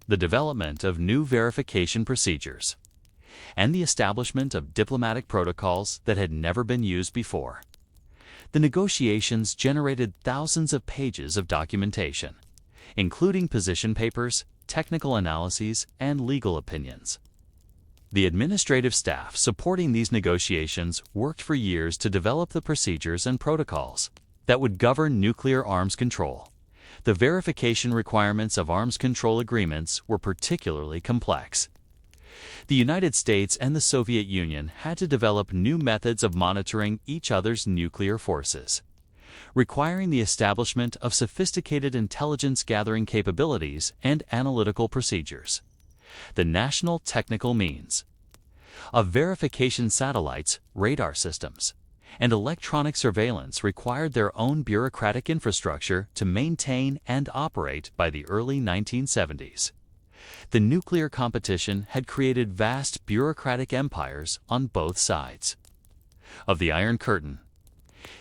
the development of new verification procedures, and the establishment of diplomatic protocols that had never been used before. The negotiations generated thousands of pages of documentation, including position papers, technical analyses, and legal opinions. The administrative staff supporting these negotiations worked for years to develop the procedures and protocols that would govern nuclear arms control. The verification requirements of arms control agreements were particularly complex. The United States and the Soviet Union had to develop new methods of monitoring each other's nuclear forces, requiring the establishment of sophisticated intelligence gathering capabilities and analytical procedures. The national technical means of verification satellites, radar systems, and electronic surveillance required their own bureaucratic infrastructure to maintain and operate by the early 1970s. The nuclear competition had created vast bureaucratic empires on both sides of the Iron Curtain.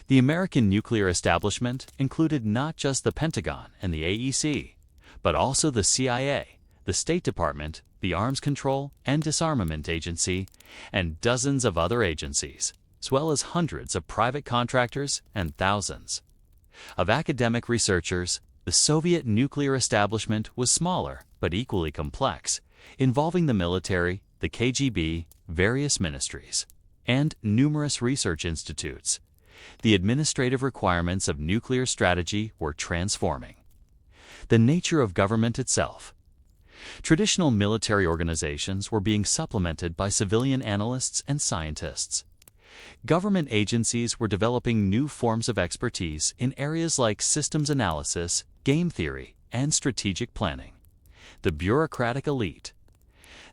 The American nuclear establishment included not just the Pentagon and the AEC, but also the CIA, the State Department, the Arms Control and Disarmament Agency, and dozens of other agencies, as well as hundreds of private contractors and thousands of academic researchers. The Soviet nuclear establishment was smaller but equally complex, involving the military, the KGB, various ministries, and numerous research institutes. The administrative requirements of nuclear strategy were transforming the nature of government itself. Traditional military organizations were being supplemented by civilian analysts and scientists. Government agencies were developing new forms of expertise in areas like systems analysis, game theory, and strategic planning. The bureaucratic elite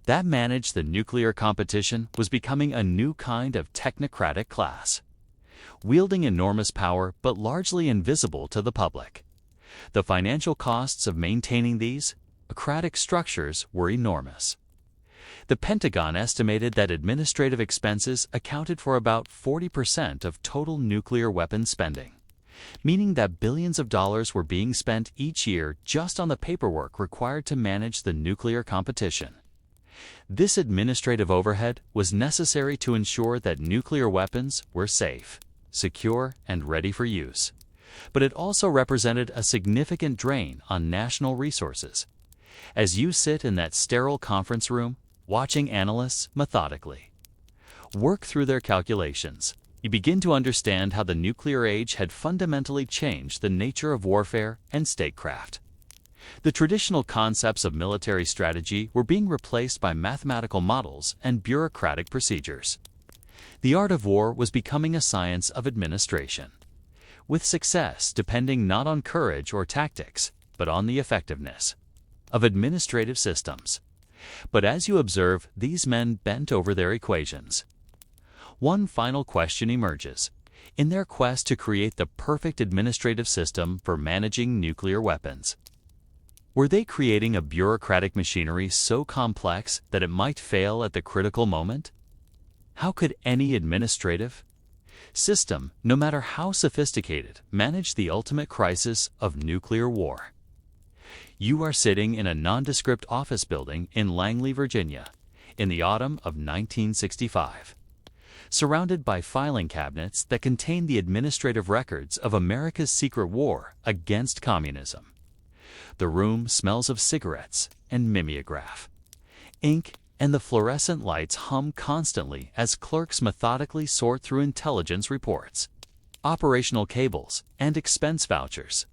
that managed the nuclear competition was becoming a new kind of technocratic class, wielding enormous power but largely invisible to the public. The financial costs of maintaining these bureaucratic structures were enormous. The Pentagon estimated that administrative expenses accounted for about 40% of total nuclear weapons spending, meaning that billions of dollars were being spent each year just on the paperwork required to manage the nuclear competition. This administrative overhead was necessary to ensure that nuclear weapons were safe, secure, and ready for use. But it also represented a significant drain on national resources. As you sit in that sterile conference room, watching analysts methodically work through their calculations, you begin to understand how the nuclear age had fundamentally changed the nature of warfare and statecraft. The traditional concepts of military strategy were being replaced by mathematical models and bureaucratic procedures. The art of war was becoming a science of administration, with success depending not on courage or tactics, but on the effectiveness of administrative systems. But as you observe, these men bent over their equations. One final question emerges. In their quest to create the perfect administrative system for managing nuclear weapons, were they creating a bureaucratic machinery so complex that it might fail at the critical moment? How could any administrative system, no matter how sophisticated, manage the ultimate crisis of nuclear war? You are sitting in a nondescript office building in Langley, Virginia, in the autumn of 1965. Surrounded by filing cabinets that contain the administrative records of America's secret war against communism. The room smells of cigarettes and mimeograph. Ink and the fluorescent lights hum constantly as clerks methodically sort through intelligence reports, operational cables, and expense vouchers.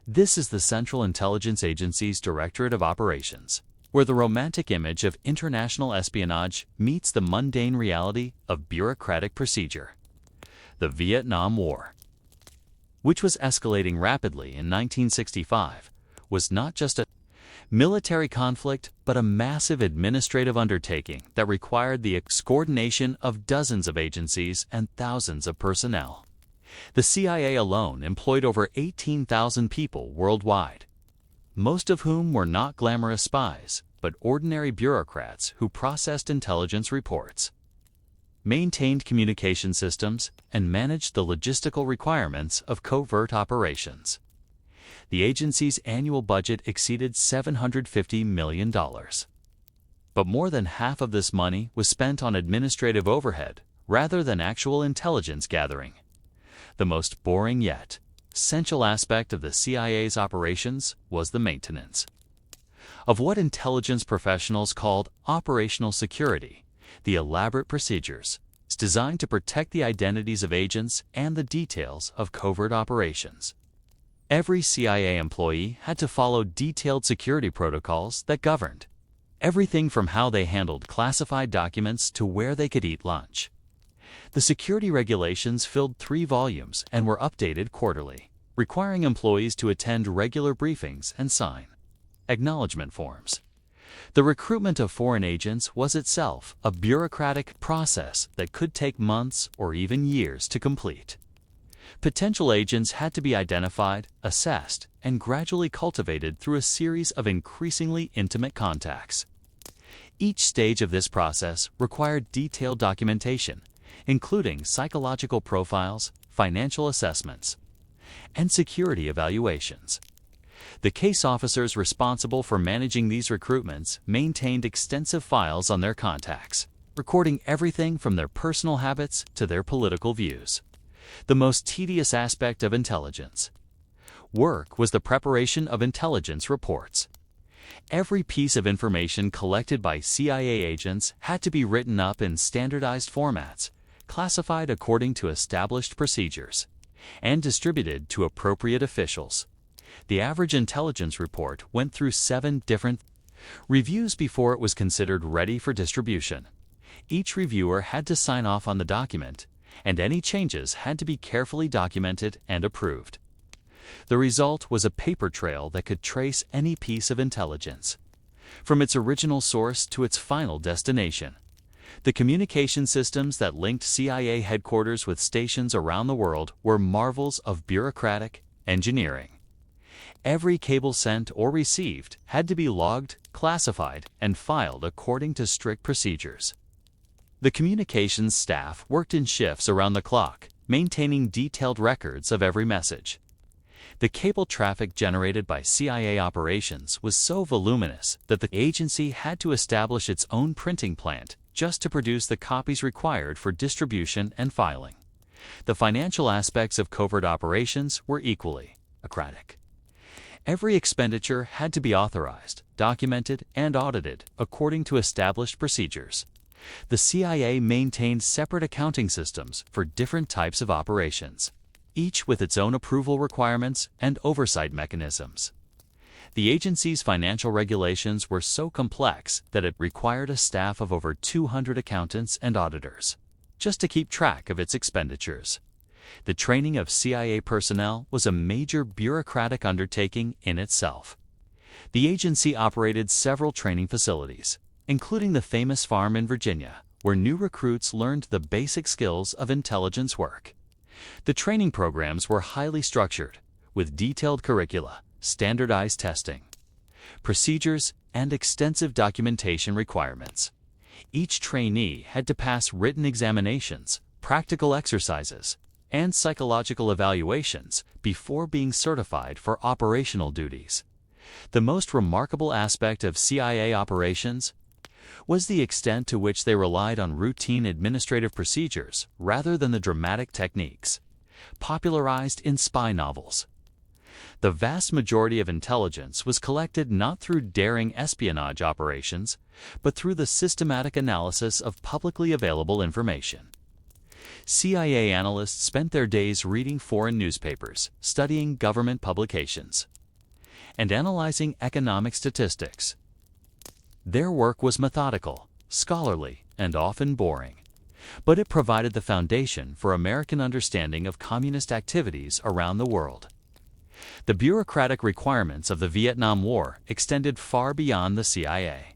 This is the Central Intelligence Agency's Directorate of Operations, where the romantic image of international espionage meets the mundane reality of bureaucratic procedure. The Vietnam War, which was escalating rapidly in 1965, was not just a military conflict, but a massive administrative undertaking that required the coordination of dozens of agencies and thousands of personnel. The CIA alone employed over 18,000 people worldwide, most of whom were not glamorous spies, but ordinary bureaucrats who processed intelligence reports, maintained communication systems, and managed the logistical requirements of covert operations. The agency's annual budget exceeded $750 million. But more than half of this money was spent on administrative overhead rather than actual intelligence gathering. The most boring yet essential aspect of the CIA's operations was the maintenance of what intelligence professionals called operational security, the elaborate procedures designed to protect the identities of agents and the details of covert operations. Every CIA employee had to follow detailed security protocols that governed everything from how they handled classified documents to where they could eat lunch. The security regulations filled 3 volumes and were updated quarterly, requiring employees to attend regular briefings and sign acknowledgement forms. The recruitment of foreign agents was itself a bureaucratic process that could take months or even years to complete. Potential agents had to be identified, assessed, and gradually cultivated through a series of increasingly intimate contacts. Each stage of this process required detailed documentation, including psychological profiles, financial assessments, and security evaluations. The case officers responsible for managing these recruitments maintained extensive files on their contacts, recording everything from their personal habits to their political views. The most tedious aspect of intelligence work was the preparation of intelligence reports. Every piece of information collected by CIA agents had to be written up in standardized formats, classified according to established procedures, and distributed to appropriate officials. The average intelligence report went through 7 different reviews before it was considered ready for distribution. Each reviewer had to sign off on the document, and any changes had to be carefully documented and approved. The result was a paper trail that could trace any piece of intelligence, from its original source to its final destination. The communication systems that linked CIA headquarters with stations around the world were marvels of bureaucratic engineering. Every cable sent or received had to be logged, classified, and filed according to strict procedures. The communications staff worked in shifts around the clock, maintaining detailed records of every message. The cable traffic generated by CIA operations was so voluminous that the agency had to establish its own printing plant just to produce the copies required for distribution and filing. The financial aspects of covert operations were equally bureaucratic. Every expenditure had to be authorized, documented, and audited according to established procedures. The CIA maintained separate accounting systems for different types of operations, each with its own approval requirements and oversight mechanisms. The agency's financial regulations were so complex that it required a staff of over 200 accountants and auditors just to keep track of its expenditures. The training of CIA personnel was a major bureaucratic undertaking in itself. The agency operated several training facilities, including the famous farm in Virginia, where new recruits learned the basic skills of intelligence work. The training programs were highly structured, with detailed curricula, standardized testing, procedures, and extensive documentation requirements. Each trainee had to pass written examinations, practical exercises, and psychological evaluations before being certified for operational duties. The most remarkable aspect of CIA operations was the extent to which they relied on routine administrative procedures rather than the dramatic techniques popularized in spy novels. The vast majority of intelligence was collected not through daring espionage operations, but through the systematic analysis of publicly available information. CIA analysts spent their days reading foreign newspapers, studying government publications, and analyzing economic statistics. Their work was methodical, scholarly, and often boring, but it provided the foundation for American understanding of communist activities around the world. The bureaucratic requirements of the Vietnam War extended far beyond the CIA.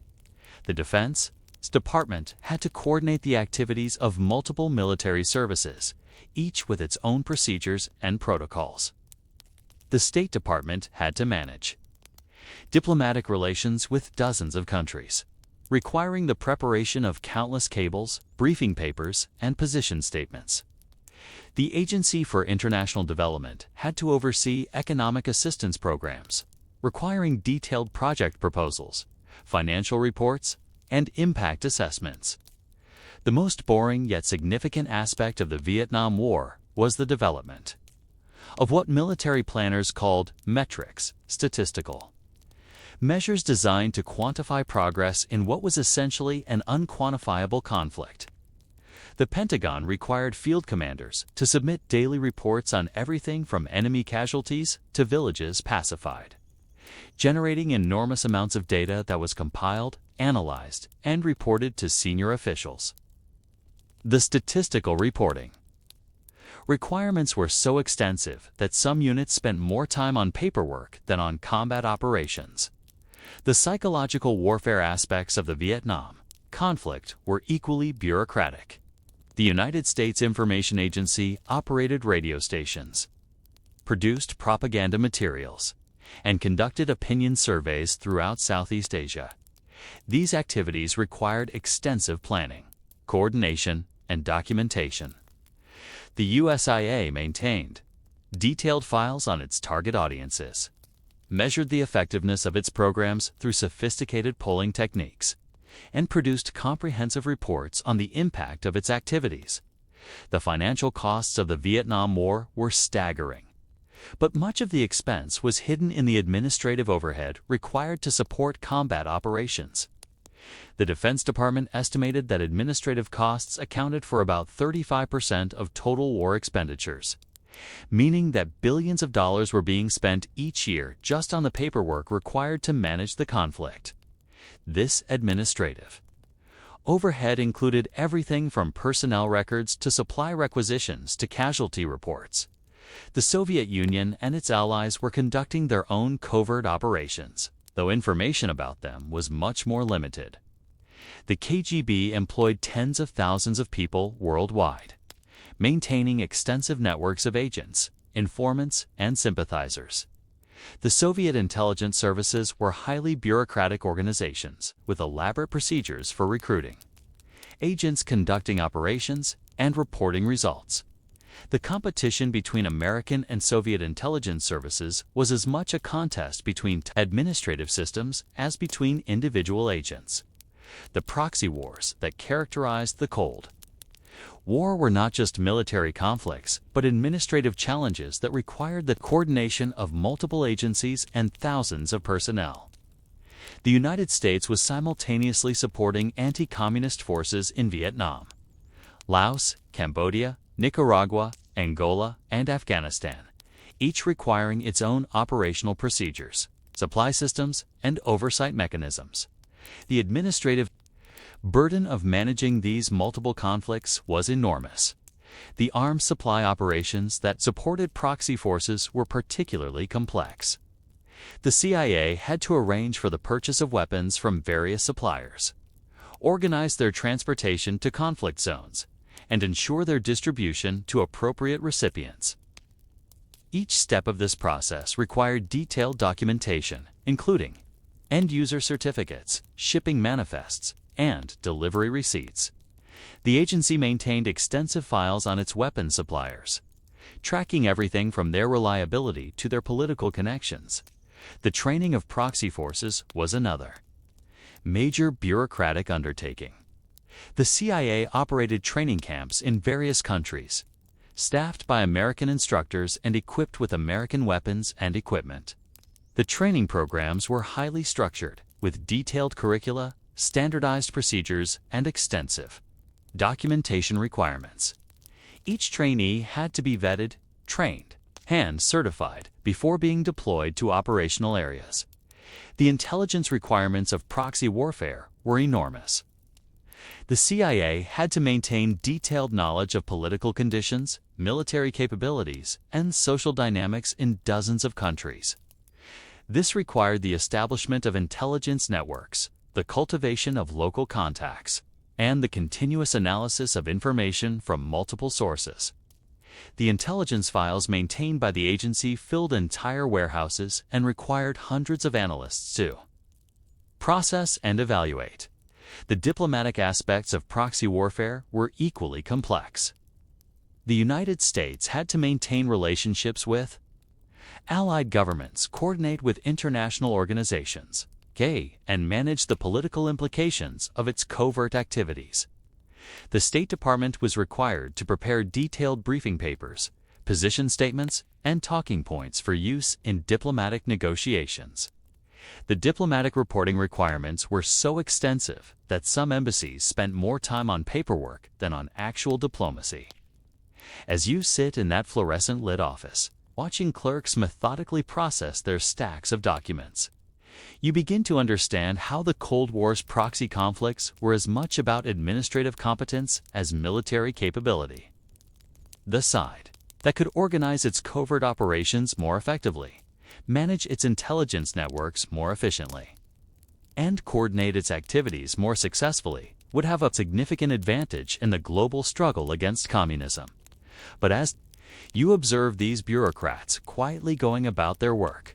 The Defense Department had to coordinate the activities of multiple military services, each with its own procedures and protocols. The State Department had to manage diplomatic relations with dozens of countries, requiring the preparation of countless cables, briefing papers, and position statements. The Agency for International Development had to oversee economic assistance programs, requiring detailed project proposals, financial reports, and impact assessments. The most boring yet significant aspect of the Vietnam War was the development of what military planners called metrics, statistical measures designed to quantify progress in what was essentially an unquantifiable conflict. The Pentagon required field commanders to submit daily reports on everything from enemy casualties to villages pacified, generating enormous amounts of data that was compiled, analyzed, and reported to senior officials. The statistical reporting requirements were so extensive that some units spent more time on paperwork than on combat operations. The psychological warfare aspects of the Vietnam conflict were equally bureaucratic. The United States Information Agency operated radio stations, produced propaganda materials, and conducted opinion surveys throughout Southeast Asia. These activities required extensive planning, coordination, and documentation. The USIA maintained detailed files on its target audiences, measured the effectiveness of its programs through sophisticated polling techniques, and produced comprehensive reports on the impact of its activities. The financial costs of the Vietnam War were staggering, but much of the expense was hidden in the administrative overhead required to support combat operations. The Defense Department estimated that administrative costs accounted for about 35% of total war expenditures, meaning that billions of dollars were being spent each year just on the paperwork required to manage the conflict. This administrative overhead included everything from personnel records to supply requisitions to casualty reports. The Soviet Union and its allies were conducting their own covert operations, though information about them was much more limited. The KGB employed tens of thousands of people worldwide, maintaining extensive networks of agents, informants, and sympathizers. The Soviet intelligence services were highly bureaucratic organizations with elaborate procedures for recruiting, agents conducting operations, and reporting results. The competition between American and Soviet intelligence services was as much a contest between administrative systems as between individual agents. The proxy wars that characterized the Cold War were not just military conflicts, but administrative challenges that required the coordination of multiple agencies and thousands of personnel. The United States was simultaneously supporting anti-communist forces in Vietnam, Laos, Cambodia, Nicaragua, Angola, and Afghanistan, each requiring its own operational procedures, supply systems, and oversight mechanisms. The administrative burden of managing these multiple conflicts was enormous. The arms supply operations that supported proxy forces were particularly complex. The CIA had to arrange for the purchase of weapons from various suppliers, organize their transportation to conflict zones, and ensure their distribution to appropriate recipients. Each step of this process required detailed documentation, including end-user certificates, shipping manifests, and delivery receipts. The agency maintained extensive files on its weapons suppliers, tracking everything from their reliability to their political connections. The training of proxy forces was another major bureaucratic undertaking. The CIA operated training camps in various countries, staffed by American instructors and equipped with American weapons and equipment. The training programs were highly structured, with detailed curricula, standardized procedures, and extensive documentation requirements. Each trainee had to be vetted, trained, and certified before being deployed to operational areas. The intelligence requirements of proxy warfare were enormous. The CIA had to maintain detailed knowledge of political conditions, military capabilities, and social dynamics in dozens of countries. This required the establishment of intelligence networks, the cultivation of local contacts, and the continuous analysis of information from multiple sources. The intelligence files maintained by the agency filled entire warehouses and required hundreds of analysts to process and evaluate. The diplomatic aspects of proxy warfare were equally complex. The United States had to maintain relationships with allied governments, coordinate with international organizations, and manage the political implications of its covert activities. The State Department was required to prepare detailed briefing papers, position statements, and talking points for use in diplomatic negotiations. The diplomatic reporting requirements were so extensive that some embassies spent more time on paperwork than on actual diplomacy. As you sit in that fluorescent-lit office, watching clerks methodically process their stacks of documents, you begin to understand how the Cold War's proxy conflicts were as much about administrative competence as military capability. The side that could organize its covert operations more effectively, manage its intelligence networks more efficiently, and coordinate its activities more successfully would have a significant advantage in the global struggle against communism. But as you observe these bureaucrats quietly going about their work,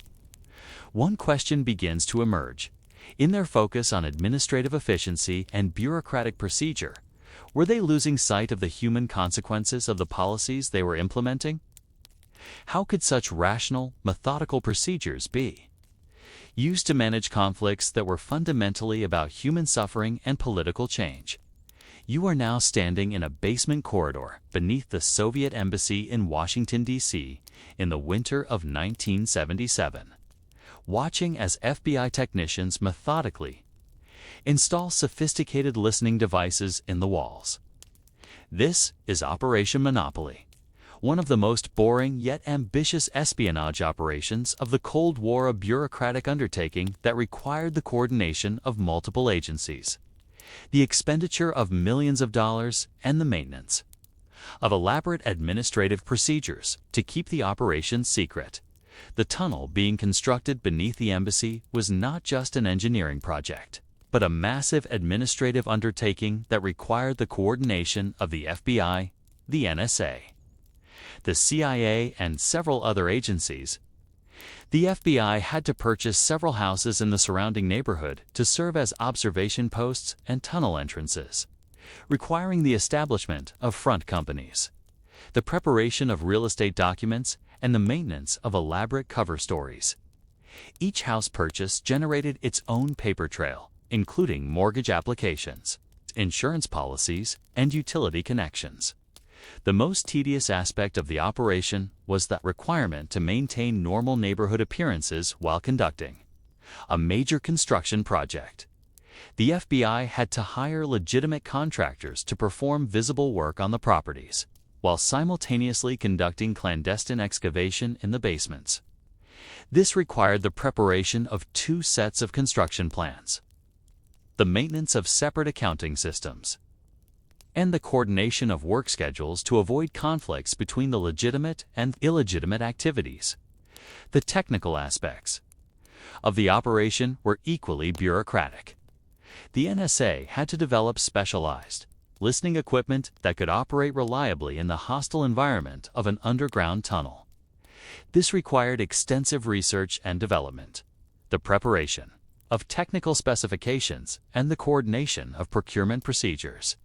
one question begins to emerge. In their focus on administrative efficiency and bureaucratic procedure, were they losing sight of the human consequences of the policies they were implementing? How could such rational, methodical procedures be used to manage conflicts that were fundamentally about human suffering and political change? You are now standing in a basement corridor beneath the Soviet Embassy in Washington, D.C. in the winter of 1977. Watching as FBI technicians methodically install sophisticated listening devices in the walls. This is Operation Monopoly, one of the most boring yet ambitious espionage operations of the Cold War, a bureaucratic undertaking that required the coordination of multiple agencies, the expenditure of millions of dollars, and the maintenance of elaborate administrative procedures to keep the operation secret. The tunnel being constructed beneath the embassy was not just an engineering project, but a massive administrative undertaking that required the coordination of the FBI, the NSA, the CIA, and several other agencies. The FBI had to purchase several houses in the surrounding neighborhood to serve as observation posts and tunnel entrances, requiring the establishment of front companies, the preparation of real estate documents, and the maintenance of elaborate cover stories. Each house purchase generated its own paper trail, including mortgage applications, insurance policies, and utility connections. The most tedious aspect of the operation was the requirement to maintain normal neighborhood appearances while conducting a major construction project. The FBI had to hire legitimate contractors to perform visible work on the properties, while simultaneously conducting clandestine excavation in the basements. This required the preparation of two sets of construction plans, the maintenance of separate accounting systems, and the coordination of work schedules to avoid conflicts between the legitimate and illegitimate activities. The technical aspects of the operation were equally bureaucratic. The NSA had to develop specialized listening equipment that could operate reliably in the hostile environment of an underground tunnel. This required extensive research and development, the preparation of technical specifications, and the coordination of procurement procedures.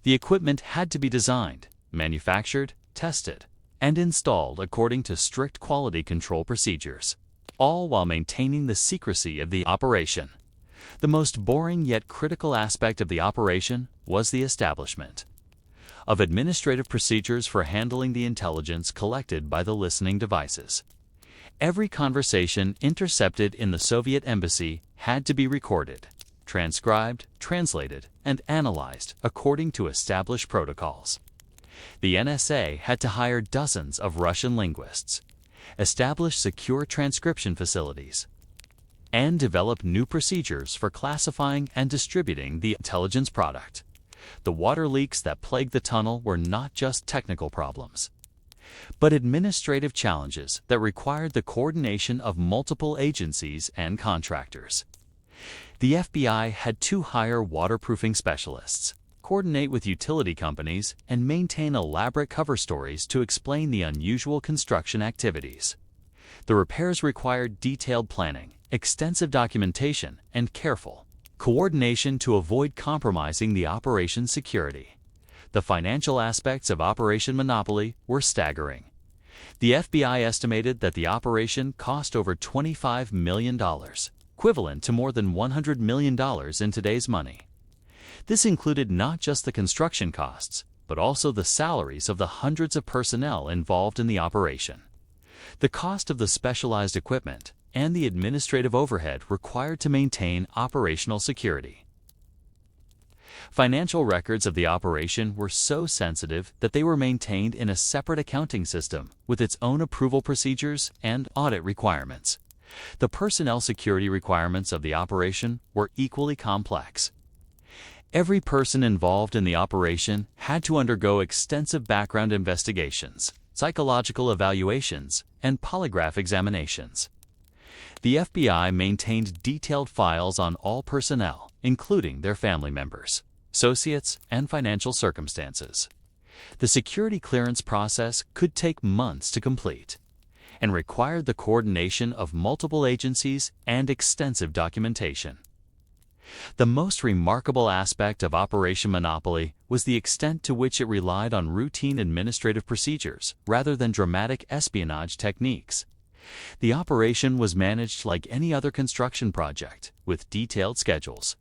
The equipment had to be designed, manufactured, tested, and installed according to strict quality control procedures. all while maintaining the secrecy of the operation. The most boring yet critical aspect of the operation was the establishment of administrative procedures for handling the intelligence collected by the listening devices. Every conversation intercepted in the Soviet embassy had to be recorded, transcribed, translated, and analyzed according to established protocols. The NSA had to hire dozens of Russian linguists, establish secure transcription facilities, and develop new procedures for classifying and distributing the intelligence product. The water leaks that plagued the tunnel were not just technical problems, but administrative challenges that required the coordination of multiple agencies and contractors. The FBI had to hire waterproofing specialists, coordinate with utility companies, and maintain elaborate cover stories to explain the unusual construction activities. The repairs required detailed planning, extensive documentation, and careful coordination to avoid compromising the operation's security. The financial aspects of Operation Monopoly were staggering. The FBI estimated that the operation cost over $25 million, equivalent to more than $100 million in today's money. This included not just the construction costs, but also the salaries of the hundreds of personnel involved in the operation, the cost of the specialized equipment, and the administrative overhead required to maintain operational security. Financial records of the operation were so sensitive that they were maintained in a separate accounting system with its own approval procedures and audit requirements. The personnel security requirements of the operation were equally complex. Every person involved in the operation had to undergo extensive background investigations, psychological evaluations, and polygraph examinations. The FBI maintained detailed files on all personnel, including their family members, associates, and financial circumstances. The security clearance process could take months to complete and required the coordination of multiple agencies and extensive documentation. The most remarkable aspect of Operation Monopoly was the extent to which it relied on routine administrative procedures rather than dramatic espionage techniques. The operation was managed like any other construction project, with detailed schedules,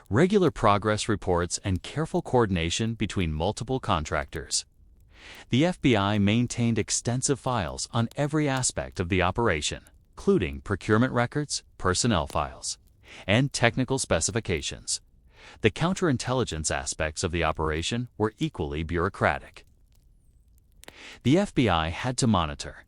regular progress reports, and careful coordination between multiple contractors. The FBI maintained extensive files on every aspect of the operation, including procurement records, personnel files, and technical specifications. The counterintelligence aspects of the operation were equally bureaucratic. The FBI had to monitor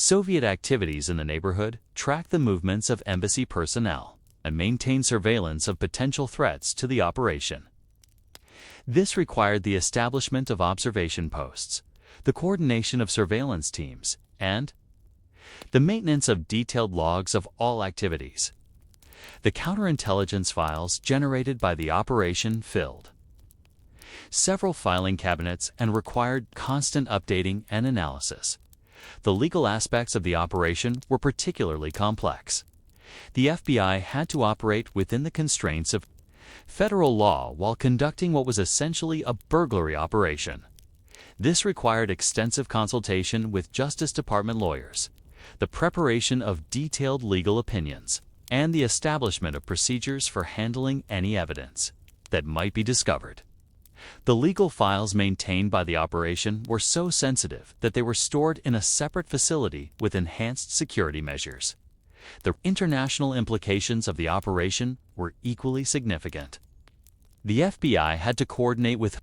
Soviet activities in the neighborhood, track the movements of embassy personnel, and maintain surveillance of potential threats to the operation. This required the establishment of observation posts, the coordination of surveillance teams, and the maintenance of detailed logs of all activities. The counterintelligence files generated by the operation filled several filing cabinets and required constant updating and analysis. The legal aspects of the operation were particularly complex. The FBI had to operate within the constraints of federal law while conducting what was essentially a burglary operation. This required extensive consultation with Justice Department lawyers, the preparation of detailed legal opinions, and the establishment of procedures for handling any evidence that might be discovered. The legal files maintained by the operation were so sensitive that they were stored in a separate facility with enhanced security measures. The international implications of the operation were equally significant. The FBI had to coordinate with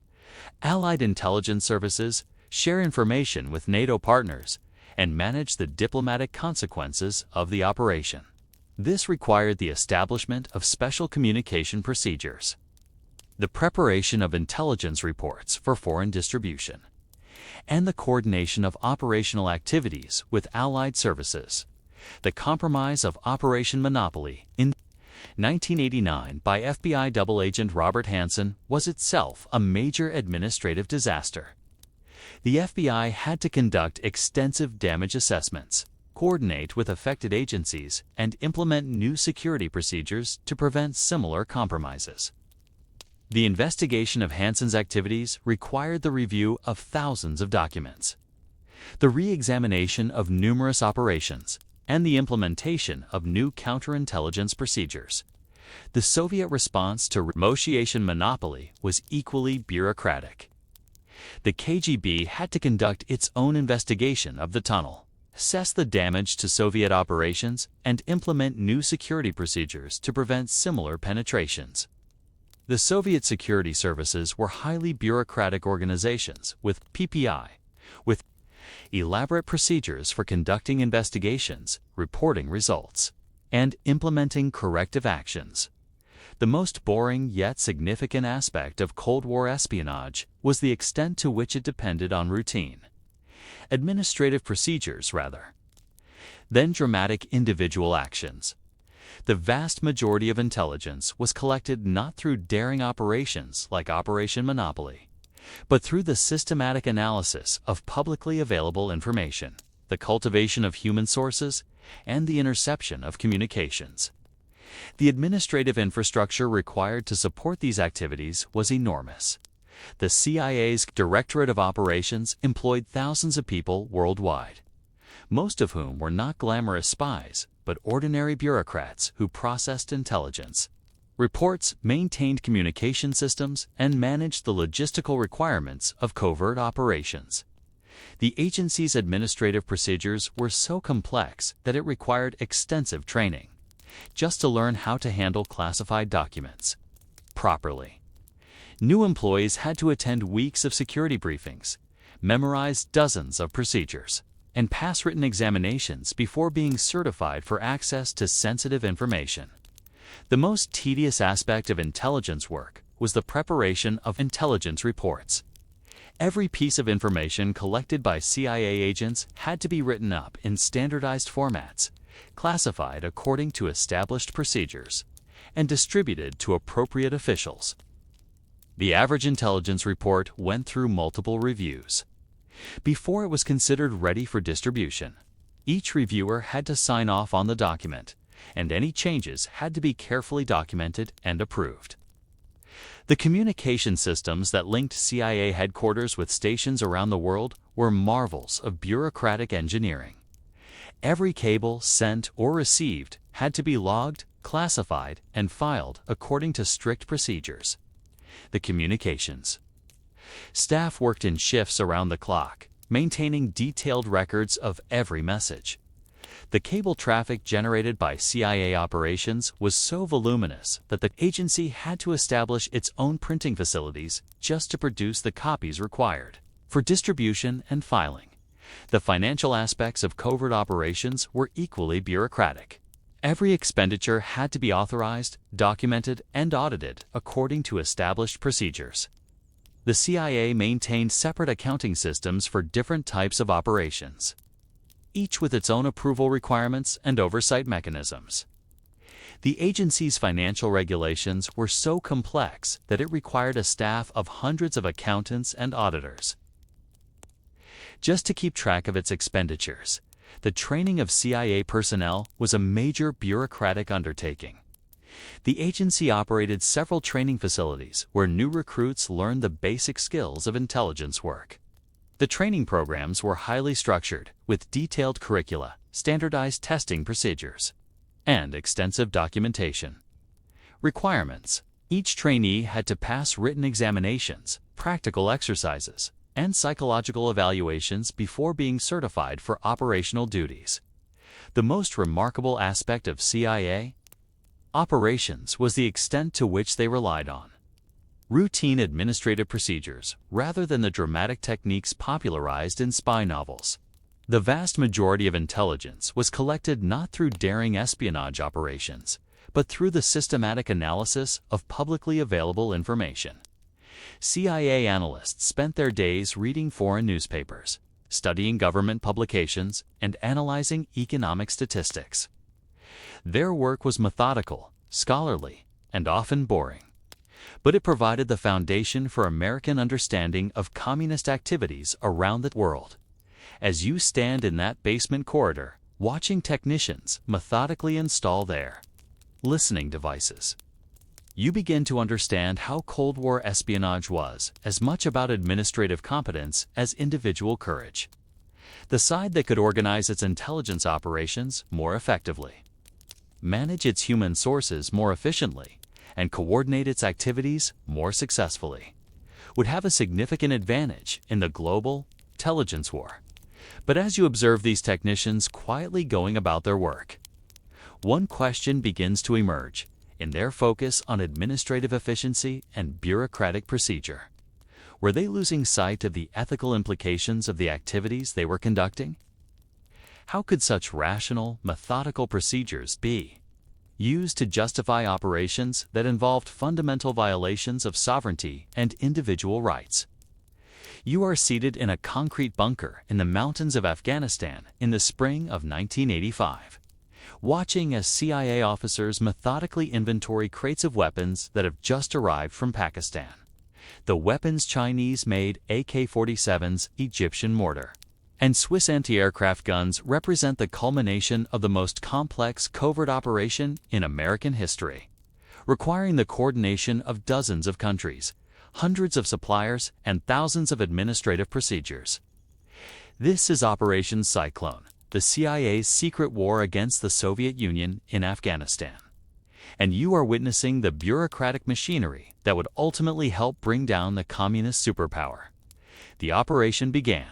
allied intelligence services, share information with NATO partners, and manage the diplomatic consequences of the operation. This required the establishment of special communication procedures, the preparation of intelligence reports for foreign distribution, and the coordination of operational activities with allied services. The compromise of Operation Monopoly in 1989 by FBI double agent Robert Hanssen was itself a major administrative disaster. The FBI had to conduct extensive damage assessments, coordinate with affected agencies, and implement new security procedures to prevent similar compromises. The investigation of Hanssen's activities required the review of thousands of documents, the re-examination of numerous operations, and the implementation of new counterintelligence procedures. The Soviet response to Moshiation monopoly was equally bureaucratic. The KGB had to conduct its own investigation of the tunnel, assess the damage to Soviet operations, and implement new security procedures to prevent similar penetrations. The Soviet security services were highly bureaucratic organizations with PPI, with elaborate procedures for conducting investigations, reporting results, and implementing corrective actions. The most boring yet significant aspect of Cold War espionage was the extent to which it depended on routine. Administrative procedures, rather, than dramatic individual actions. The vast majority of intelligence was collected not through daring operations like Operation Monopoly, but through the systematic analysis of publicly available information, the cultivation of human sources, and the interception of communications. The administrative infrastructure required to support these activities was enormous. The CIA's Directorate of Operations employed thousands of people worldwide, most of whom were not glamorous spies, but ordinary bureaucrats who processed intelligence, reports, maintained communication systems, and managed the logistical requirements of covert operations. The agency's administrative procedures were so complex that it required extensive training, just to learn how to handle classified documents properly. New employees had to attend weeks of security briefings, memorize dozens of procedures, and pass written examinations before being certified for access to sensitive information. The most tedious aspect of intelligence work was the preparation of intelligence reports. Every piece of information collected by CIA agents had to be written up in standardized formats, classified according to established procedures, and distributed to appropriate officials. The average intelligence report went through multiple reviews before it was considered ready for distribution. Each reviewer had to sign off on the document, and any changes had to be carefully documented and approved. The communication systems that linked CIA headquarters with stations around the world were marvels of bureaucratic engineering. Every cable sent or received had to be logged, classified, and filed according to strict procedures. The communications staff worked in shifts around the clock, maintaining detailed records of every message. The cable traffic generated by CIA operations was so voluminous that the agency had to establish its own printing facilities just to produce the copies required for distribution and filing. The financial aspects of covert operations were equally bureaucratic. Every expenditure had to be authorized, documented, and audited according to established procedures. The CIA maintained separate accounting systems for different types of operations, each with its own approval requirements and oversight mechanisms. The agency's financial regulations were so complex that it required a staff of hundreds of accountants and auditors just to keep track of its expenditures. The training of CIA personnel was a major bureaucratic undertaking. The agency operated several training facilities where new recruits learned the basic skills of intelligence work. The training programs were highly structured, with detailed curricula, standardized testing procedures, and extensive documentation. Requirements: each trainee had to pass written examinations, practical exercises, and psychological evaluations before being certified for operational duties. The most remarkable aspect of CIA operations was the extent to which they relied on routine administrative procedures rather than the dramatic techniques popularized in spy novels. The vast majority of intelligence was collected not through daring espionage operations, but through the systematic analysis of publicly available information. CIA analysts spent their days reading foreign newspapers, studying government publications, and analyzing economic statistics. Their work was methodical, scholarly, and often boring, but it provided the foundation for American understanding of communist activities around the world. As you stand in that basement corridor, watching technicians methodically install their listening devices, you begin to understand how Cold War espionage was as much about administrative competence as individual courage. the side that could organize its intelligence operations more effectively, manage its human sources more efficiently, and coordinate its activities more successfully, would have a significant advantage in the global intelligence war. But as you observe these technicians quietly going about their work, one question begins to emerge in their focus on administrative efficiency and bureaucratic procedure. Were they losing sight of the ethical implications of the activities they were conducting? How could such rational, methodical procedures be used to justify operations that involved fundamental violations of sovereignty and individual rights? You are seated in a concrete bunker in the mountains of Afghanistan in the spring of 1985, watching as CIA officers methodically inventory crates of weapons that have just arrived from Pakistan. The weapons Chinese-made AK-47s, Egyptian mortar, and Swiss anti-aircraft guns represent the culmination of the most complex covert operation in American history, requiring the coordination of dozens of countries, hundreds of suppliers, and thousands of administrative procedures. This is Operation Cyclone, the CIA's secret war against the Soviet Union in Afghanistan. And you are witnessing the bureaucratic machinery that would ultimately help bring down the communist superpower. The operation began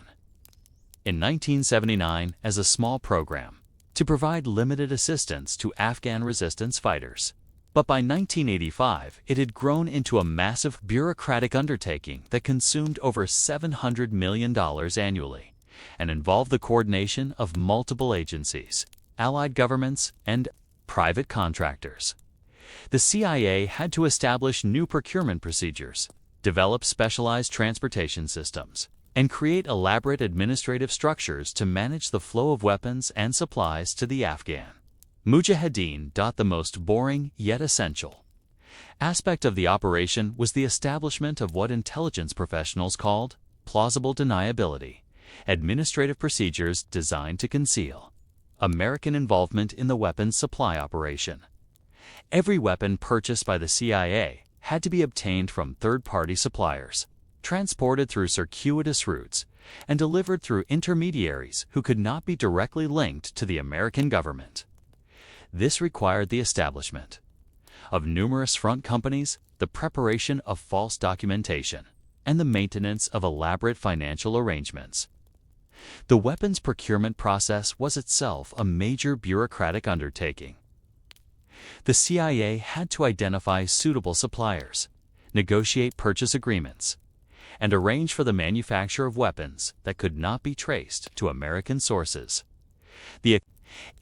in 1979 as a small program to provide limited assistance to Afghan resistance fighters. But by 1985, it had grown into a massive bureaucratic undertaking that consumed over $700 million annually and involved the coordination of multiple agencies, allied governments, and private contractors. The CIA had to establish new procurement procedures, develop specialized transportation systems, and create elaborate administrative structures to manage the flow of weapons and supplies to the Afghan Mujahideen. The most boring, yet essential, aspect of the operation was the establishment of what intelligence professionals called plausible deniability, administrative procedures designed to conceal American involvement in the weapons supply operation. Every weapon purchased by the CIA had to be obtained from third-party suppliers, transported through circuitous routes, and delivered through intermediaries who could not be directly linked to the American government. This required the establishment of numerous front companies, the preparation of false documentation, and the maintenance of elaborate financial arrangements. The weapons procurement process was itself a major bureaucratic undertaking. The CIA had to identify suitable suppliers, negotiate purchase agreements, and arrange for the manufacture of weapons that could not be traced to American sources. The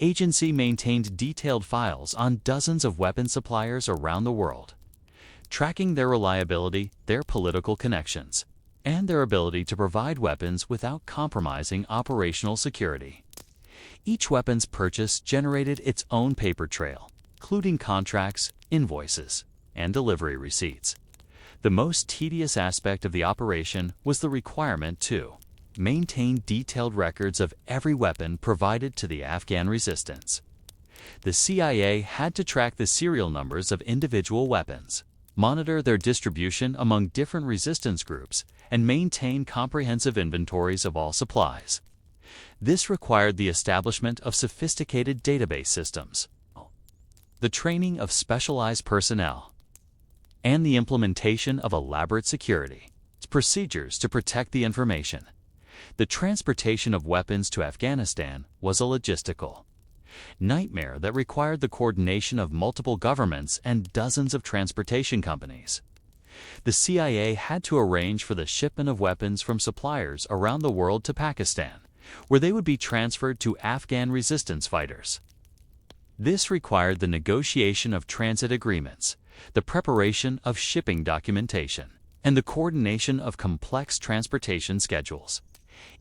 agency maintained detailed files on dozens of weapon suppliers around the world, tracking their reliability, their political connections, and their ability to provide weapons without compromising operational security. Each weapons purchase generated its own paper trail, including contracts, invoices, and delivery receipts. The most tedious aspect of the operation was the requirement to maintain detailed records of every weapon provided to the Afghan resistance. The CIA had to track the serial numbers of individual weapons, monitor their distribution among different resistance groups, and maintain comprehensive inventories of all supplies. This required the establishment of sophisticated database systems, the training of specialized personnel, and the implementation of elaborate security procedures to protect the information. The transportation of weapons to Afghanistan was a logistical nightmare that required the coordination of multiple governments and dozens of transportation companies. The CIA had to arrange for the shipment of weapons from suppliers around the world to Pakistan, where they would be transferred to Afghan resistance fighters. This required the negotiation of transit agreements, the preparation of shipping documentation, and the coordination of complex transportation schedules.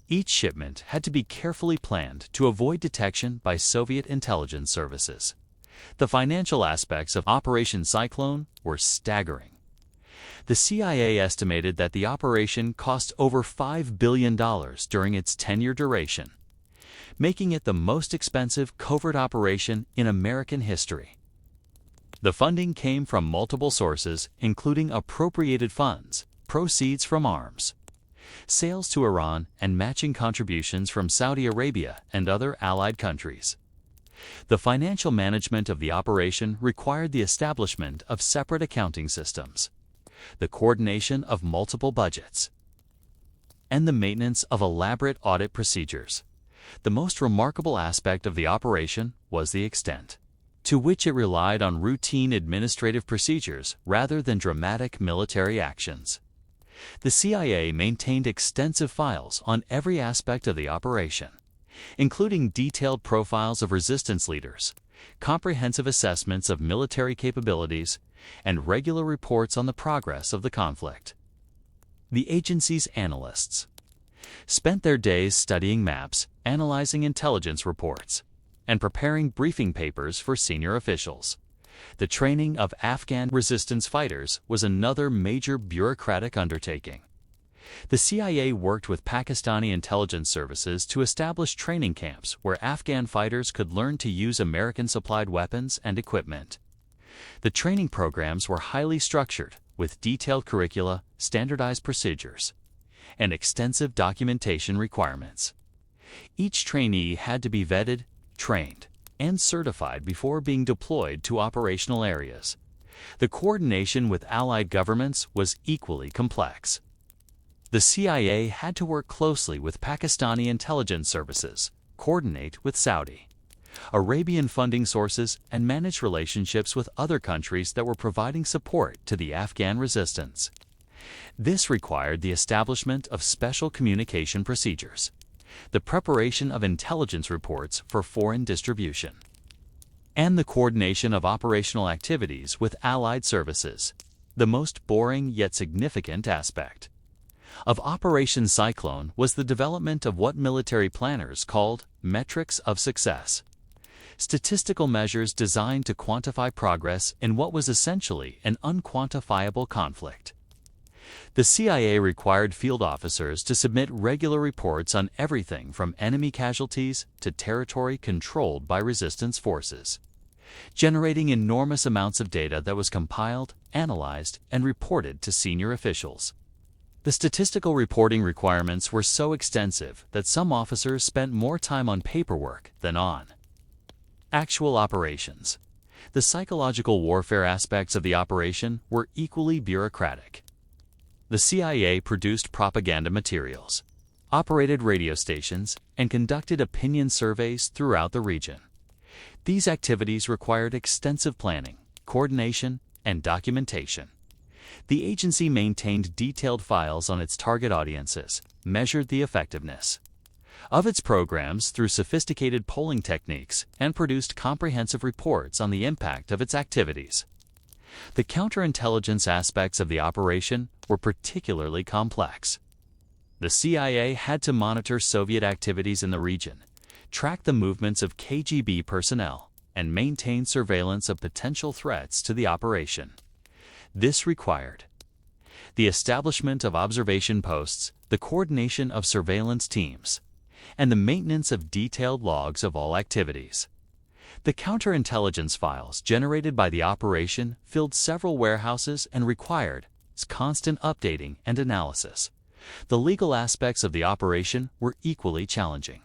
Each shipment had to be carefully planned to avoid detection by Soviet intelligence services. The financial aspects of Operation Cyclone were staggering. The CIA estimated that the operation cost over $5 billion during its 10-year duration, making it the most expensive covert operation in American history. The funding came from multiple sources, including appropriated funds, proceeds from arms, sales to Iran, and matching contributions from Saudi Arabia and other allied countries. The financial management of the operation required the establishment of separate accounting systems, the coordination of multiple budgets, and the maintenance of elaborate audit procedures. The most remarkable aspect of the operation was the extent to which it relied on routine administrative procedures rather than dramatic military actions. The CIA maintained extensive files on every aspect of the operation, including detailed profiles of resistance leaders, comprehensive assessments of military capabilities, and regular reports on the progress of the conflict. The agency's analysts spent their days studying maps, analyzing intelligence reports, and preparing briefing papers for senior officials. The training of Afghan resistance fighters was another major bureaucratic undertaking. The CIA worked with Pakistani intelligence services to establish training camps where Afghan fighters could learn to use American-supplied weapons and equipment. The training programs were highly structured, with detailed curricula, standardized procedures, and extensive documentation requirements. Each trainee had to be vetted, trained, and certified before being deployed to operational areas. The coordination with allied governments was equally complex. The CIA had to work closely with Pakistani intelligence services, coordinate with Saudi Arabian funding sources, and manage relationships with other countries that were providing support to the Afghan resistance. This required the establishment of special communication procedures, the preparation of intelligence reports for foreign distribution, and the coordination of operational activities with allied services, the most boring yet significant aspect of Operation Cyclone was the development of what military planners called metrics of success, statistical measures designed to quantify progress in what was essentially an unquantifiable conflict. The CIA required field officers to submit regular reports on everything from enemy casualties to territory controlled by resistance forces, generating enormous amounts of data that was compiled, analyzed, and reported to senior officials. The statistical reporting requirements were so extensive that some officers spent more time on paperwork than on actual operations. The psychological warfare aspects of the operation were equally bureaucratic. The CIA produced propaganda materials, operated radio stations, and conducted opinion surveys throughout the region. These activities required extensive planning, coordination, and documentation. The agency maintained detailed files on its target audiences, measured the effectiveness of its programs through sophisticated polling techniques, and produced comprehensive reports on the impact of its activities. The counterintelligence aspects of the operation were particularly complex. The CIA had to monitor Soviet activities in the region, track the movements of KGB personnel, and maintain surveillance of potential threats to the operation. This required the establishment of observation posts, the coordination of surveillance teams, and the maintenance of detailed logs of all activities. The counterintelligence files generated by the operation filled several warehouses and required constant updating and analysis. The legal aspects of the operation were equally challenging.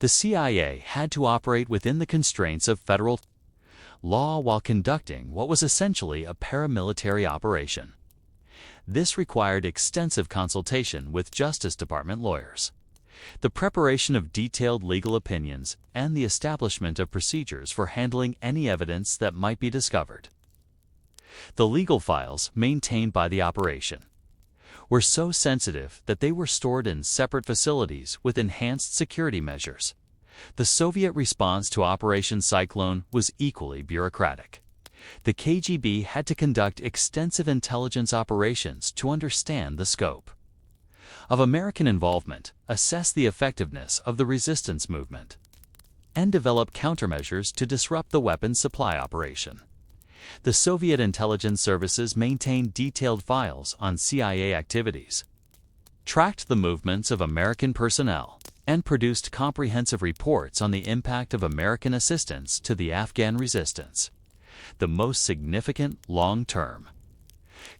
The CIA had to operate within the constraints of federal law while conducting what was essentially a paramilitary operation. This required extensive consultation with Justice Department lawyers, the preparation of detailed legal opinions, and the establishment of procedures for handling any evidence that might be discovered. The legal files maintained by the operation were so sensitive that they were stored in separate facilities with enhanced security measures. The Soviet response to Operation Cyclone was equally bureaucratic. The KGB had to conduct extensive intelligence operations to understand the scope of American involvement, assess the effectiveness of the resistance movement, and develop countermeasures to disrupt the weapons supply operation. The Soviet intelligence services maintained detailed files on CIA activities, tracked the movements of American personnel, and produced comprehensive reports on the impact of American assistance to the Afghan resistance. The most significant long-term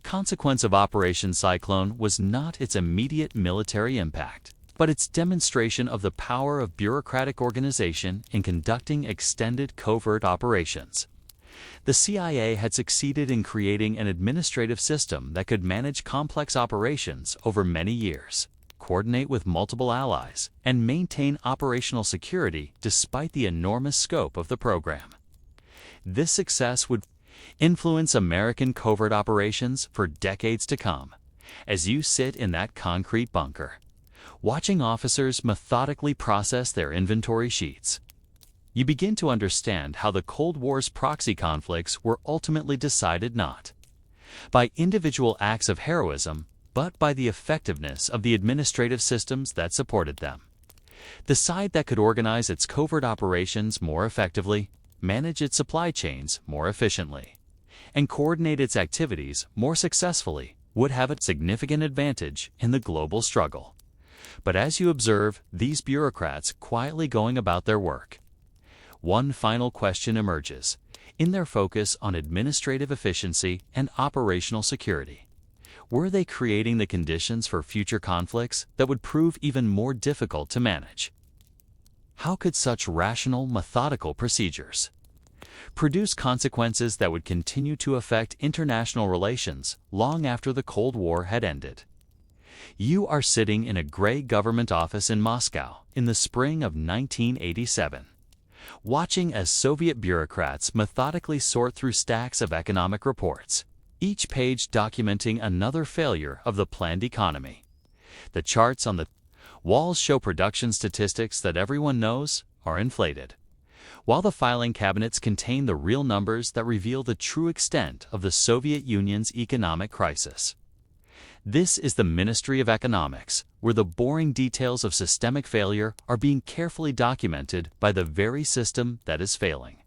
Consequence of Operation Cyclone was not its immediate military impact, but its demonstration of the power of bureaucratic organization in conducting extended covert operations. The CIA had succeeded in creating an administrative system that could manage complex operations over many years, coordinate with multiple allies, and maintain operational security despite the enormous scope of the program. This success would influence American covert operations for decades to come, as you sit in that concrete bunker, watching officers methodically process their inventory sheets. You begin to understand how the Cold War's proxy conflicts were ultimately decided not by individual acts of heroism, but by the effectiveness of the administrative systems that supported them. The side that could organize its covert operations more effectively, manage its supply chains more efficiently, and coordinate its activities more successfully would have a significant advantage in the global struggle. But as you observe these bureaucrats quietly going about their work, one final question emerges in their focus on administrative efficiency and operational security. Were they creating the conditions for future conflicts that would prove even more difficult to manage? How could such rational, methodical procedures produce consequences that would continue to affect international relations long after the Cold War had ended? You are sitting in a gray government office in Moscow in the spring of 1987, watching as Soviet bureaucrats methodically sort through stacks of economic reports, each page documenting another failure of the planned economy. The charts on the walls show production statistics that everyone knows are inflated, while the filing cabinets contain the real numbers that reveal the true extent of the Soviet Union's economic crisis. This is the Ministry of Economics, where the boring details of systemic failure are being carefully documented by the very system that is failing.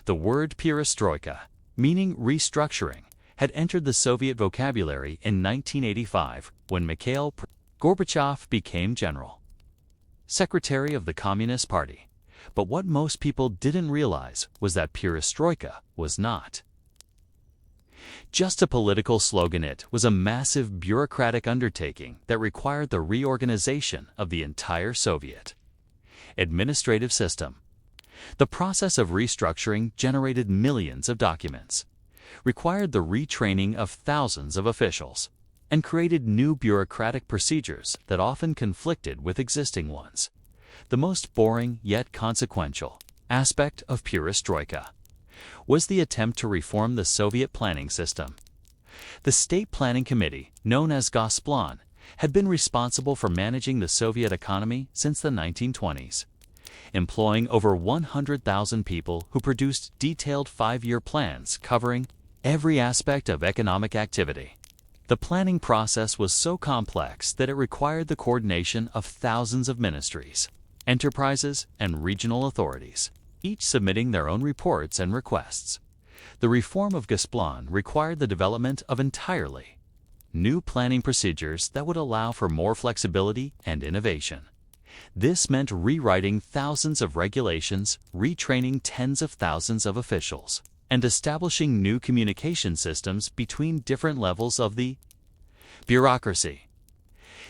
The word perestroika, meaning restructuring, had entered the Soviet vocabulary in 1985 when Mikhail Gorbachev became General Secretary of the Communist Party. But what most people didn't realize was that perestroika was not just a political slogan. It was a massive bureaucratic undertaking that required the reorganization of the entire Soviet administrative system. The process of restructuring generated millions of documents, required the retraining of thousands of officials, and created new bureaucratic procedures that often conflicted with existing ones. The most boring yet consequential aspect of perestroika was the attempt to reform the Soviet planning system. The State Planning Committee, known as Gosplan, had been responsible for managing the Soviet economy since the 1920s, employing over 100,000 people who produced detailed 5-year plans covering every aspect of economic activity. The planning process was so complex that it required the coordination of thousands of ministries, enterprises, and regional authorities, each submitting their own reports and requests. The reform of Gosplan required the development of entirely new planning procedures that would allow for more flexibility and innovation. This meant rewriting thousands of regulations, retraining tens of thousands of officials, and establishing new communication systems between different levels of the bureaucracy.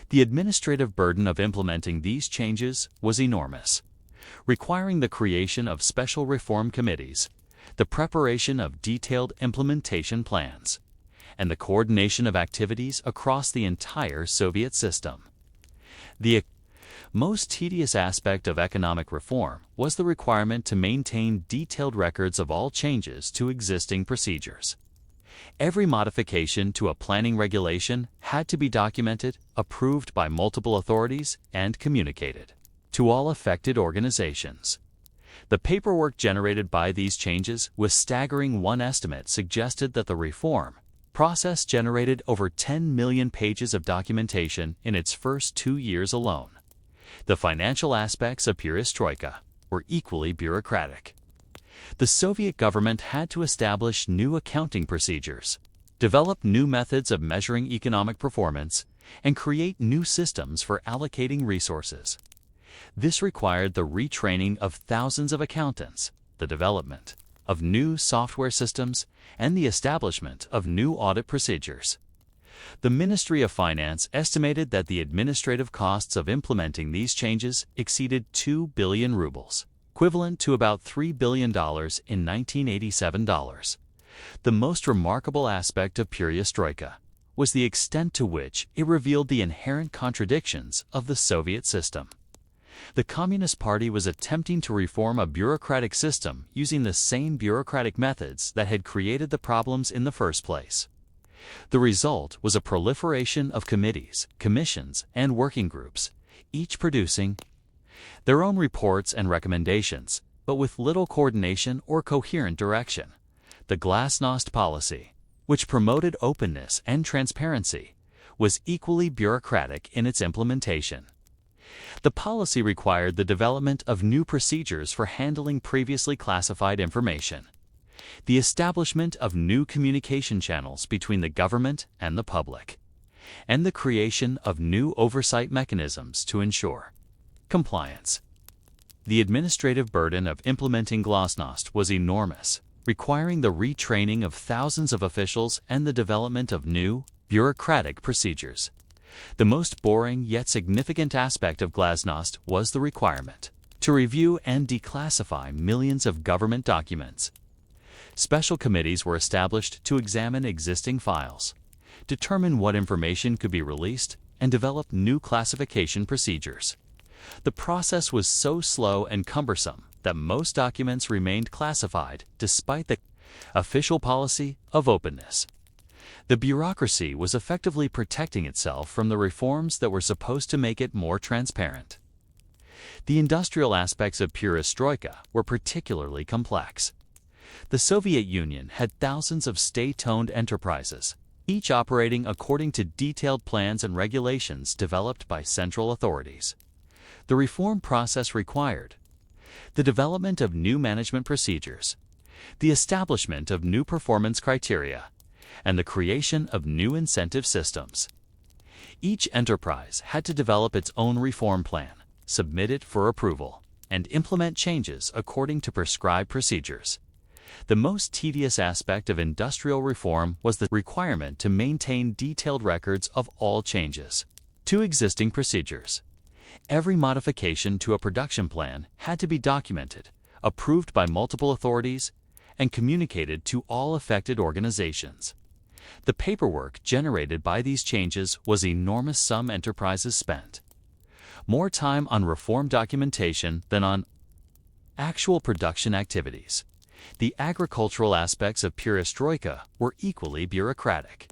The administrative burden of implementing these changes was enormous, requiring the creation of special reform committees, the preparation of detailed implementation plans, and the coordination of activities across the entire Soviet system. The most tedious aspect of economic reform was the requirement to maintain detailed records of all changes to existing procedures. Every modification to a planning regulation had to be documented, approved by multiple authorities, and communicated to all affected organizations. The paperwork generated by these changes was staggering. One estimate suggested that the reform process generated over 10 million pages of documentation in its first 2 years alone. The financial aspects of perestroika were equally bureaucratic. The Soviet government had to establish new accounting procedures, develop new methods of measuring economic performance, and create new systems for allocating resources. This required the retraining of thousands of accountants, the development of new software systems, and the establishment of new audit procedures. The Ministry of Finance estimated that the administrative costs of implementing these changes exceeded 2 billion rubles, equivalent to about $3 billion in 1987 dollars. The most remarkable aspect of perestroika was the extent to which it revealed the inherent contradictions of the Soviet system. The Communist Party was attempting to reform a bureaucratic system using the same bureaucratic methods that had created the problems in the first place. The result was a proliferation of committees, commissions, and working groups, each producing their own reports and recommendations, but with little coordination or coherent direction. The glasnost policy, which promoted openness and transparency, was equally bureaucratic in its implementation. The policy required the development of new procedures for handling previously classified information, the establishment of new communication channels between the government and the public, and the creation of new oversight mechanisms to ensure compliance. The administrative burden of implementing glasnost was enormous, requiring the retraining of thousands of officials and the development of new, bureaucratic procedures. The most boring yet significant aspect of glasnost was the requirement to review and declassify millions of government documents. Special committees were established to examine existing files, determine what information could be released, and develop new classification procedures. The process was so slow and cumbersome that most documents remained classified despite the official policy of openness. The bureaucracy was effectively protecting itself from the reforms that were supposed to make it more transparent. The industrial aspects of perestroika were particularly complex. The Soviet Union had thousands of state-owned enterprises, each operating according to detailed plans and regulations developed by central authorities. The reform process required the development of new management procedures, the establishment of new performance criteria, and the creation of new incentive systems. Each enterprise had to develop its own reform plan, submit it for approval, and implement changes according to prescribed procedures. The most tedious aspect of industrial reform was the requirement to maintain detailed records of all changes to existing procedures. Every modification to a production plan had to be documented, approved by multiple authorities, and communicated to all affected organizations. The paperwork generated by these changes was enormous. Some enterprises spent more time on reform documentation than on actual production activities. The agricultural aspects of perestroika were equally bureaucratic.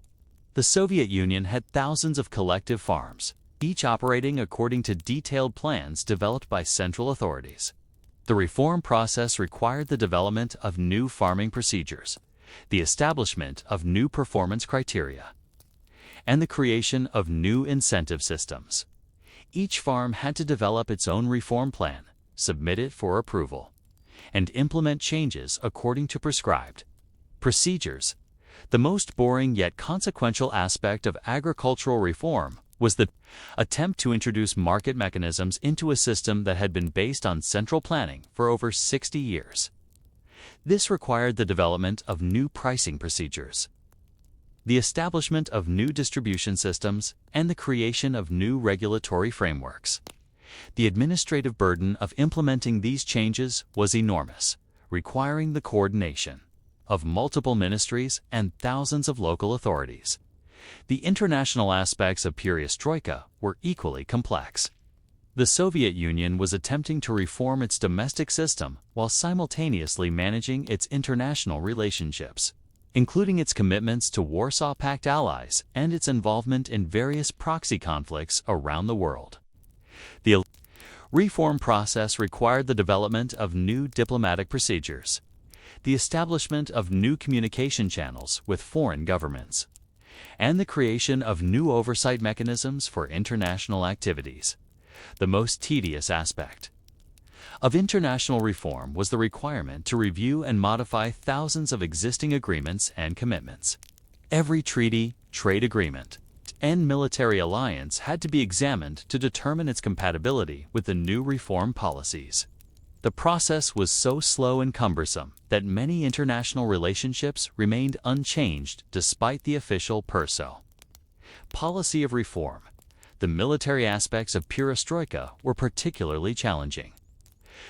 The Soviet Union had thousands of collective farms, each operating according to detailed plans developed by central authorities. The reform process required the development of new farming procedures, the establishment of new performance criteria, and the creation of new incentive systems. Each farm had to develop its own reform plan, submit it for approval, and implement changes according to prescribed procedures. The most boring yet consequential aspect of agricultural reform was the attempt to introduce market mechanisms into a system that had been based on central planning for over 60 years. This required the development of new pricing procedures, the establishment of new distribution systems, and the creation of new regulatory frameworks. The administrative burden of implementing these changes was enormous, requiring the coordination of multiple ministries and thousands of local authorities. The international aspects of perestroika were equally complex. The Soviet Union was attempting to reform its domestic system while simultaneously managing its international relationships, including its commitments to Warsaw Pact allies and its involvement in various proxy conflicts around the world. The reform process required the development of new diplomatic procedures, the establishment of new communication channels with foreign governments, and the creation of new oversight mechanisms for international activities. The most tedious aspect of international reform was the requirement to review and modify thousands of existing agreements and commitments. Every treaty, trade agreement, and military alliance had to be examined to determine its compatibility with the new reform policies. The process was so slow and cumbersome that many international relationships remained unchanged despite the official perso. Policy of reform. The military aspects of perestroika were particularly challenging.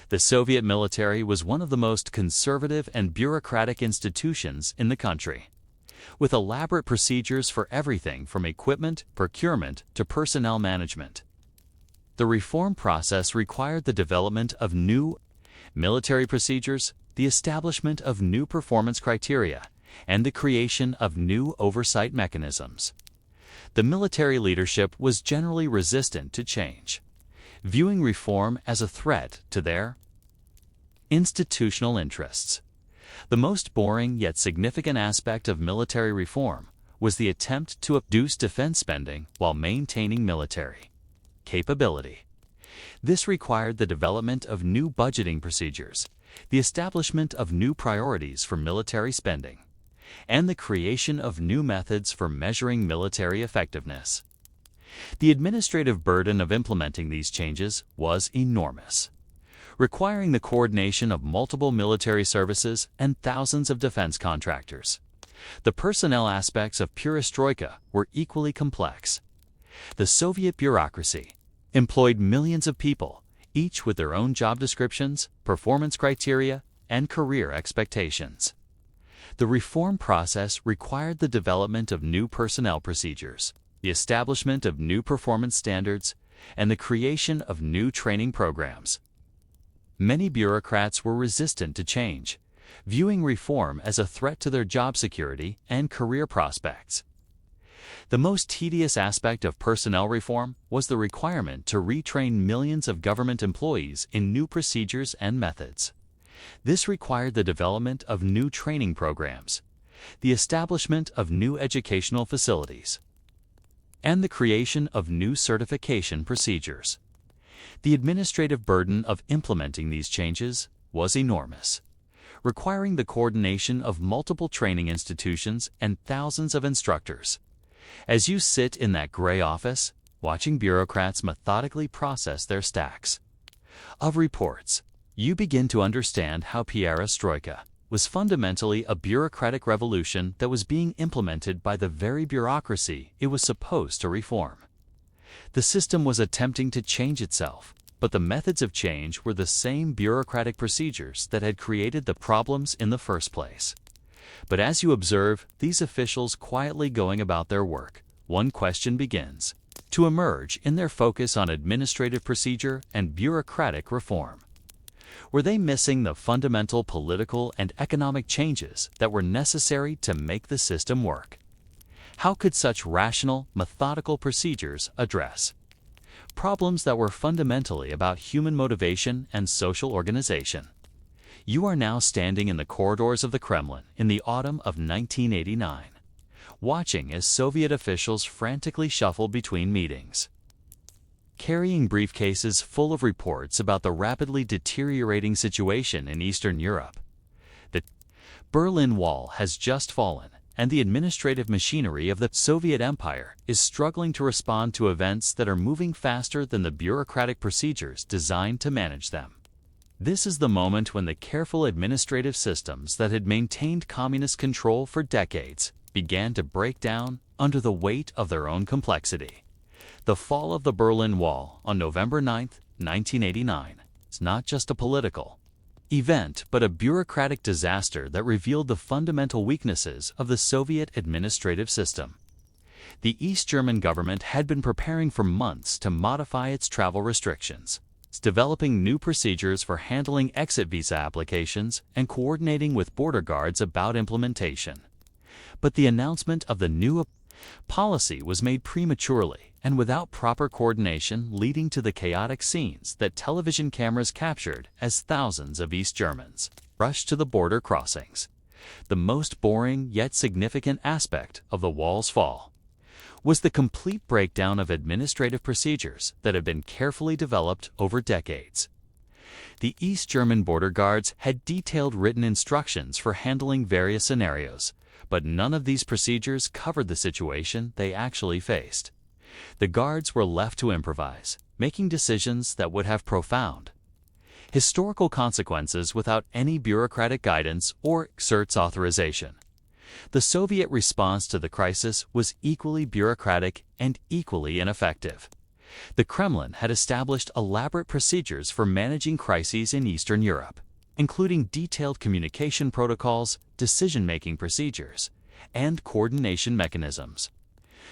The Soviet military was one of the most conservative and bureaucratic institutions in the country, with elaborate procedures for everything from equipment, procurement, to personnel management. The reform process required the development of new military procedures, the establishment of new performance criteria, and the creation of new oversight mechanisms. The military leadership was generally resistant to change, viewing reform as a threat to their institutional interests. The most boring yet significant aspect of military reform was the attempt to reduce defense spending while maintaining military capability. This required the development of new budgeting procedures, the establishment of new priorities for military spending, and the creation of new methods for measuring military effectiveness. The administrative burden of implementing these changes was enormous, requiring the coordination of multiple military services and thousands of defense contractors. The personnel aspects of perestroika were equally complex. The Soviet bureaucracy employed millions of people, each with their own job descriptions, performance criteria, and career expectations. The reform process required the development of new personnel procedures, the establishment of new performance standards, and the creation of new training programs. Many bureaucrats were resistant to change, viewing reform as a threat to their job security and career prospects. The most tedious aspect of personnel reform was the requirement to retrain millions of government employees in new procedures and methods. This required the development of new training programs, the establishment of new educational facilities, and the creation of new certification procedures. The administrative burden of implementing these changes was enormous, requiring the coordination of multiple training institutions and thousands of instructors. As you sit in that gray office, watching bureaucrats methodically process their stacks of reports, you begin to understand how perestroika was fundamentally a bureaucratic revolution that was being implemented by the very bureaucracy it was supposed to reform. The system was attempting to change itself, but the methods of change were the same bureaucratic procedures that had created the problems in the first place. But as you observe these officials quietly going about their work, one question begins to emerge in their focus on administrative procedure and bureaucratic reform. Were they missing the fundamental political and economic changes that were necessary to make the system work? How could such rational, methodical procedures address problems that were fundamentally about human motivation and social organization? You are now standing in the corridors of the Kremlin in the autumn of 1989, watching as Soviet officials frantically shuffle between meetings, carrying briefcases full of reports about the rapidly deteriorating situation in Eastern Europe. The Berlin Wall has just fallen, and the administrative machinery of the Soviet Empire is struggling to respond to events that are moving faster than the bureaucratic procedures designed to manage them. This is the moment when the careful administrative systems that had maintained communist control for decades began to break down under the weight of their own complexity. The fall of the Berlin Wall on November 9, 1989, is not just a political event, but a bureaucratic disaster that revealed the fundamental weaknesses of the Soviet administrative system. The East German government had been preparing for months to modify its travel restrictions, developing new procedures for handling exit visa applications and coordinating with border guards about implementation. But the announcement of the new policy was made prematurely and without proper coordination, leading to the chaotic scenes that television cameras captured as thousands of East Germans rushed to the border crossings. The most boring yet significant aspect of the wall's fall was the complete breakdown of administrative procedures that had been carefully developed over decades. The East German border guards had detailed written instructions for handling various scenarios, but none of these procedures covered the situation they actually faced. The guards were left to improvise, making decisions that would have profound historical consequences without any bureaucratic guidance or exerts authorization. The Soviet response to the crisis was equally bureaucratic and equally ineffective. The Kremlin had established elaborate procedures for managing crises in Eastern Europe, including detailed communication protocols, decision-making procedures, and coordination mechanisms.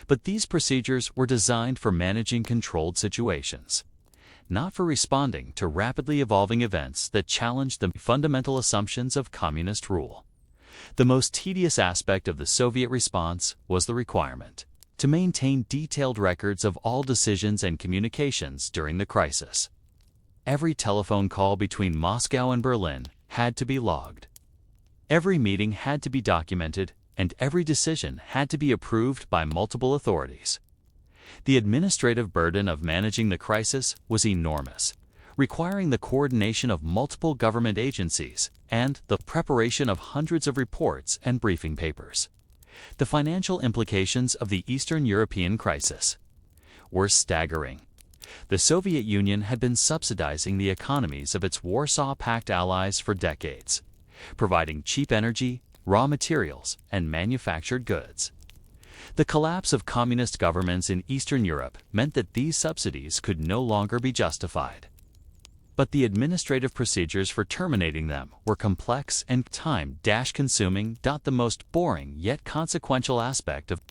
But these procedures were designed for managing controlled situations, not for responding to rapidly evolving events that challenged the fundamental assumptions of communist rule. The most tedious aspect of the Soviet response was the requirement to maintain detailed records of all decisions and communications during the crisis. Every telephone call between Moscow and Berlin had to be logged. Every meeting had to be documented, and every decision had to be approved by multiple authorities. The administrative burden of managing the crisis was enormous, requiring the coordination of multiple government agencies and the preparation of hundreds of reports and briefing papers. The financial implications of the Eastern European crisis were staggering. The Soviet Union had been subsidizing the economies of its Warsaw Pact allies for decades, providing cheap energy, raw materials, and manufactured goods. The collapse of communist governments in Eastern Europe meant that these subsidies could no longer be justified. But the administrative procedures for terminating them were complex and time-consuming. The most boring yet consequential aspect of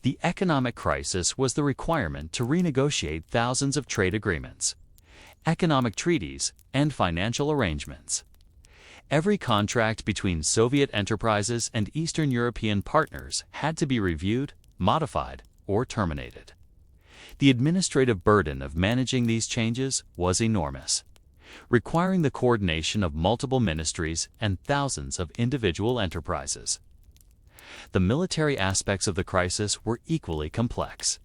the economic crisis was the requirement to renegotiate thousands of trade agreements, economic treaties, and financial arrangements. Every contract between Soviet enterprises and Eastern European partners had to be reviewed, modified, or terminated. The administrative burden of managing these changes was enormous, requiring the coordination of multiple ministries and thousands of individual enterprises. The military aspects of the crisis were equally complex.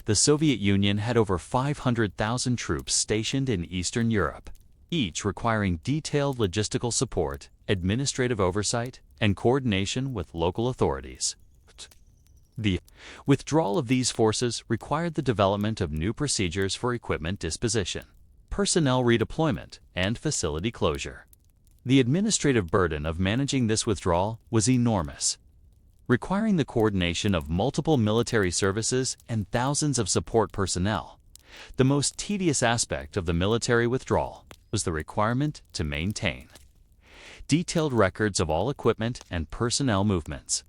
The Soviet Union had over 500,000 troops stationed in Eastern Europe, each requiring detailed logistical support, administrative oversight, and coordination with local authorities. The withdrawal of these forces required the development of new procedures for equipment disposition, personnel redeployment, and facility closure. The administrative burden of managing this withdrawal was enormous, requiring the coordination of multiple military services and thousands of support personnel. The most tedious aspect of the military withdrawal was the requirement to maintain detailed records of all equipment and personnel movements.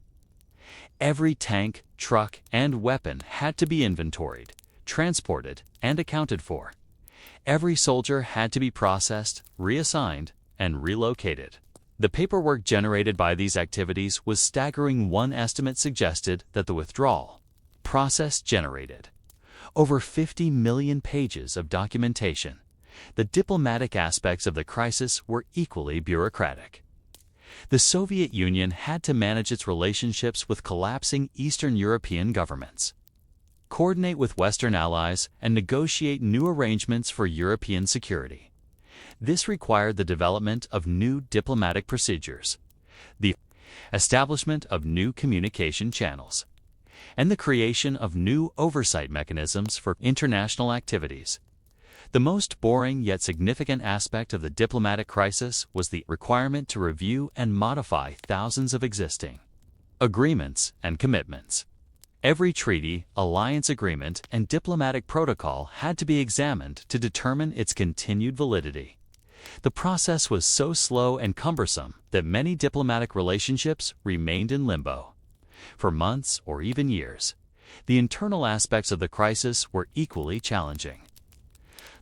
Every tank, truck, and weapon had to be inventoried, transported, and accounted for. Every soldier had to be processed, reassigned, and relocated. The paperwork generated by these activities was staggering. One estimate suggested that the withdrawal process generated over 50 million pages of documentation. The diplomatic aspects of the crisis were equally bureaucratic. The Soviet Union had to manage its relationships with collapsing Eastern European governments, coordinate with Western allies, and negotiate new arrangements for European security. This required the development of new diplomatic procedures, the establishment of new communication channels, and the creation of new oversight mechanisms for international activities. The most boring yet significant aspect of the diplomatic crisis was the requirement to review and modify thousands of existing agreements and commitments. Every treaty, alliance agreement, and diplomatic protocol had to be examined to determine its continued validity. The process was so slow and cumbersome that many diplomatic relationships remained in limbo for months or even years. The internal aspects of the crisis were equally challenging.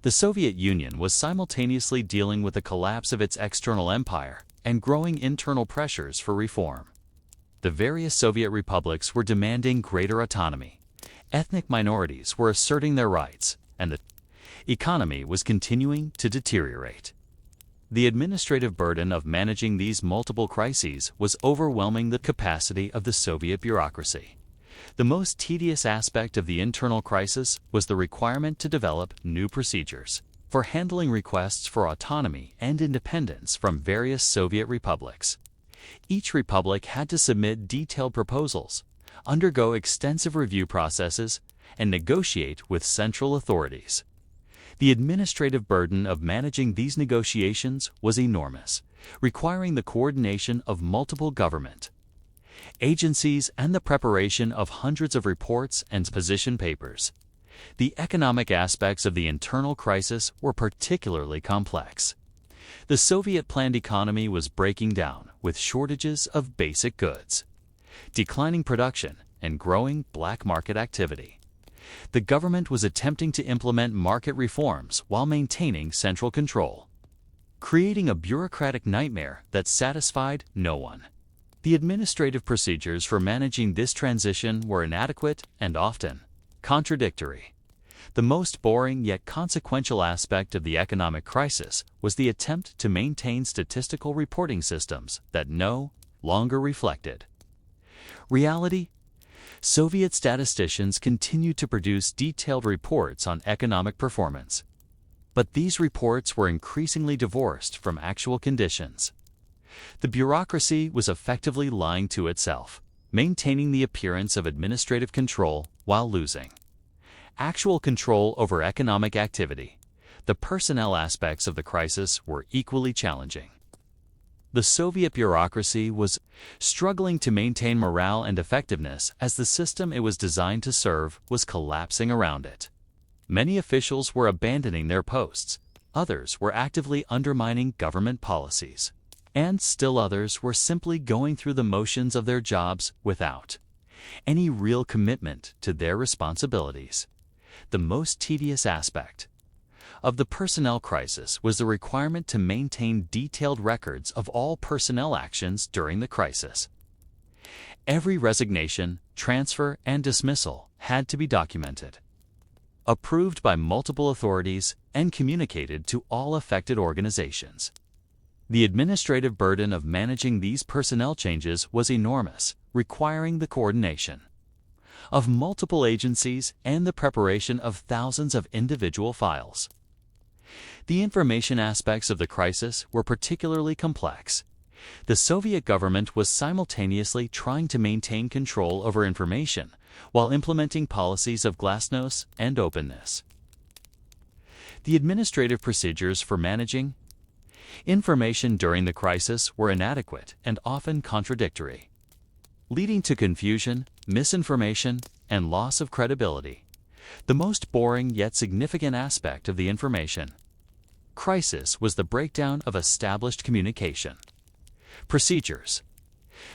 The Soviet Union was simultaneously dealing with the collapse of its external empire and growing internal pressures for reform. The various Soviet republics were demanding greater autonomy. Ethnic minorities were asserting their rights, and the economy was continuing to deteriorate. The administrative burden of managing these multiple crises was overwhelming the capacity of the Soviet bureaucracy. The most tedious aspect of the internal crisis was the requirement to develop new procedures for handling requests for autonomy and independence from various Soviet republics. Each republic had to submit detailed proposals, undergo extensive review processes, and negotiate with central authorities. The administrative burden of managing these negotiations was enormous, requiring the coordination of multiple government agencies and the preparation of hundreds of reports and position papers. The economic aspects of the internal crisis were particularly complex. The Soviet-planned economy was breaking down with shortages of basic goods, declining production, and growing black market activity. The government was attempting to implement market reforms while maintaining central control, creating a bureaucratic nightmare that satisfied no one. The administrative procedures for managing this transition were inadequate and often contradictory. The most boring yet consequential aspect of the economic crisis was the attempt to maintain statistical reporting systems that no longer reflected reality. Soviet statisticians continued to produce detailed reports on economic performance, but these reports were increasingly divorced from actual conditions. The bureaucracy was effectively lying to itself, maintaining the appearance of administrative control while losing actual control over economic activity. The personnel aspects of the crisis were equally challenging. The Soviet bureaucracy was struggling to maintain morale and effectiveness as the system it was designed to serve was collapsing around it. Many officials were abandoning their posts, others were actively undermining government policies, and still others were simply going through the motions of their jobs without any real commitment to their responsibilities. The most tedious aspect of the personnel crisis was the requirement to maintain detailed records of all personnel actions during the crisis. Every resignation, transfer, and dismissal had to be documented, approved by multiple authorities, and communicated to all affected organizations. The administrative burden of managing these personnel changes was enormous, requiring the coordination of multiple agencies and the preparation of thousands of individual files. The information aspects of the crisis were particularly complex. The Soviet government was simultaneously trying to maintain control over information while implementing policies of glasnost and openness. The administrative procedures for managing information during the crisis were inadequate and often contradictory, leading to confusion, misinformation, and loss of credibility. The most boring yet significant aspect of the information crisis was the breakdown of established communication procedures.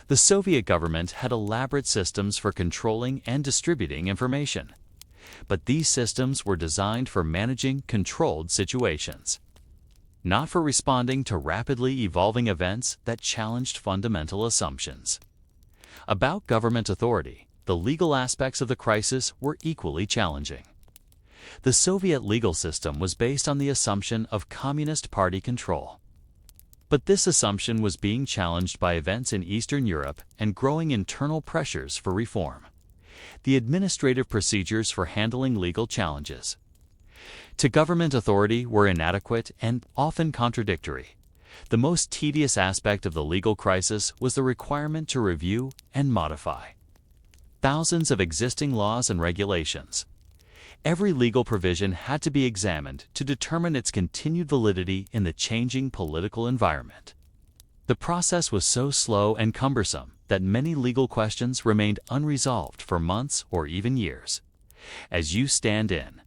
The Soviet government had elaborate systems for controlling and distributing information, but these systems were designed for managing controlled situations, not for responding to rapidly evolving events that challenged fundamental assumptions about government authority. The legal aspects of the crisis were equally challenging. The Soviet legal system was based on the assumption of Communist Party control, but this assumption was being challenged by events in Eastern Europe and growing internal pressures for reform. The administrative procedures for handling legal challenges to government authority were inadequate and often contradictory. The most tedious aspect of the legal crisis was the requirement to review and modify thousands of existing laws and regulations. Every legal provision had to be examined to determine its continued validity in the changing political environment. The process was so slow and cumbersome that many legal questions remained unresolved for months or even years. As you stand in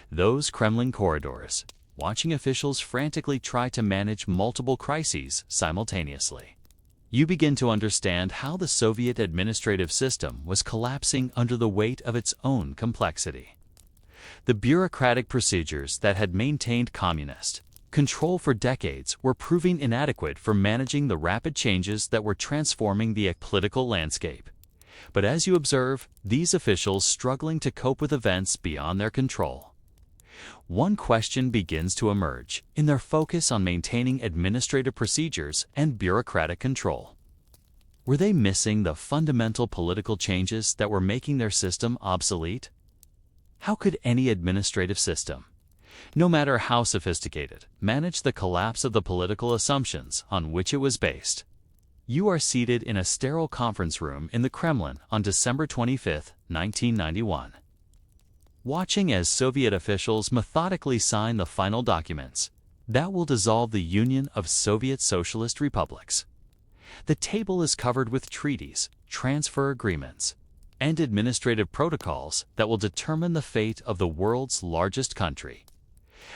those Kremlin corridors, watching officials frantically try to manage multiple crises simultaneously, you begin to understand how the Soviet administrative system was collapsing under the weight of its own complexity. The bureaucratic procedures that had maintained communist control for decades were proving inadequate for managing the rapid changes that were transforming the political landscape. But as you observe these officials struggling to cope with events beyond their control, one question begins to emerge in their focus on maintaining administrative procedures and bureaucratic control. Were they missing the fundamental political changes that were making their system obsolete? How could any administrative system, no matter how sophisticated, manage the collapse of the political assumptions on which it was based? You are seated in a sterile conference room in the Kremlin on December 25, 1991. watching as Soviet officials methodically sign the final documents that will dissolve the Union of Soviet Socialist Republics. The table is covered with treaties, transfer agreements, and administrative protocols that will determine the fate of the world's largest country.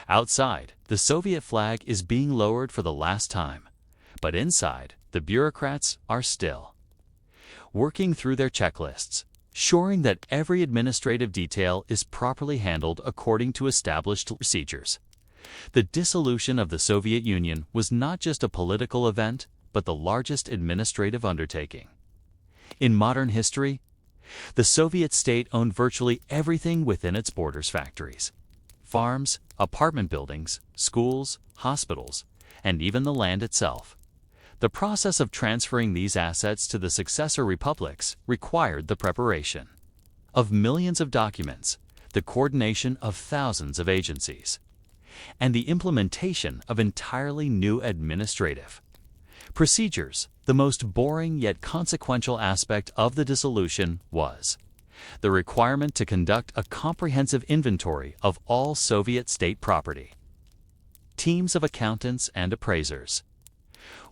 Outside, the Soviet flag is being lowered for the last time, but inside, the bureaucrats are still working through their checklists, ensuring that every administrative detail is properly handled according to established procedures. The dissolution of the Soviet Union was not just a political event, but the largest administrative undertaking in modern history. The Soviet state owned virtually everything within its borders: factories, farms, apartment buildings, schools, hospitals, and even the land itself. The process of transferring these assets to the successor republics required the preparation of millions of documents, the coordination of thousands of agencies, and the implementation of entirely new administrative procedures. The most boring yet consequential aspect of the dissolution was the requirement to conduct a comprehensive inventory of all Soviet state property. Teams of accountants and appraisers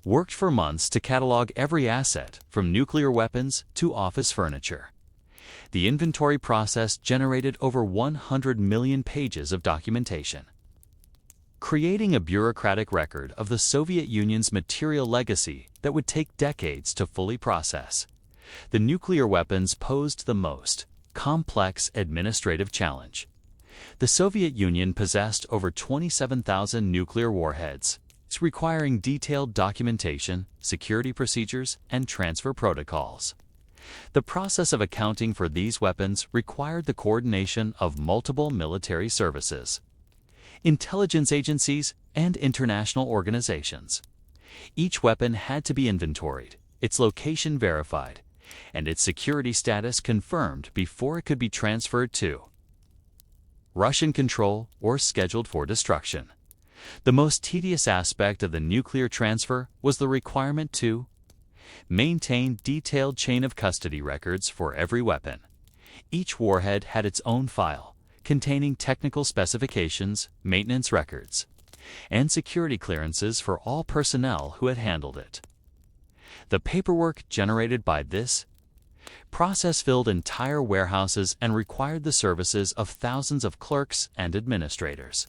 worked for months to catalog every asset, from nuclear weapons to office furniture. The inventory process generated over 100 million pages of documentation, creating a bureaucratic record of the Soviet Union's material legacy that would take decades to fully process. The nuclear weapons posed the most complex administrative challenge. The Soviet Union possessed over 27,000 nuclear warheads, requiring detailed documentation, security procedures, and transfer protocols. The process of accounting for these weapons required the coordination of multiple military services, intelligence agencies, and international organizations. Each weapon had to be inventoried, its location verified, and its security status confirmed before it could be transferred to Russian control or scheduled for destruction. The most tedious aspect of the nuclear transfer was the requirement to maintain detailed chain of custody records for every weapon. Each warhead had its own file, containing technical specifications, maintenance records, and security clearances for all personnel who had handled it. The paperwork generated by this process filled entire warehouses and required the services of thousands of clerks and administrators.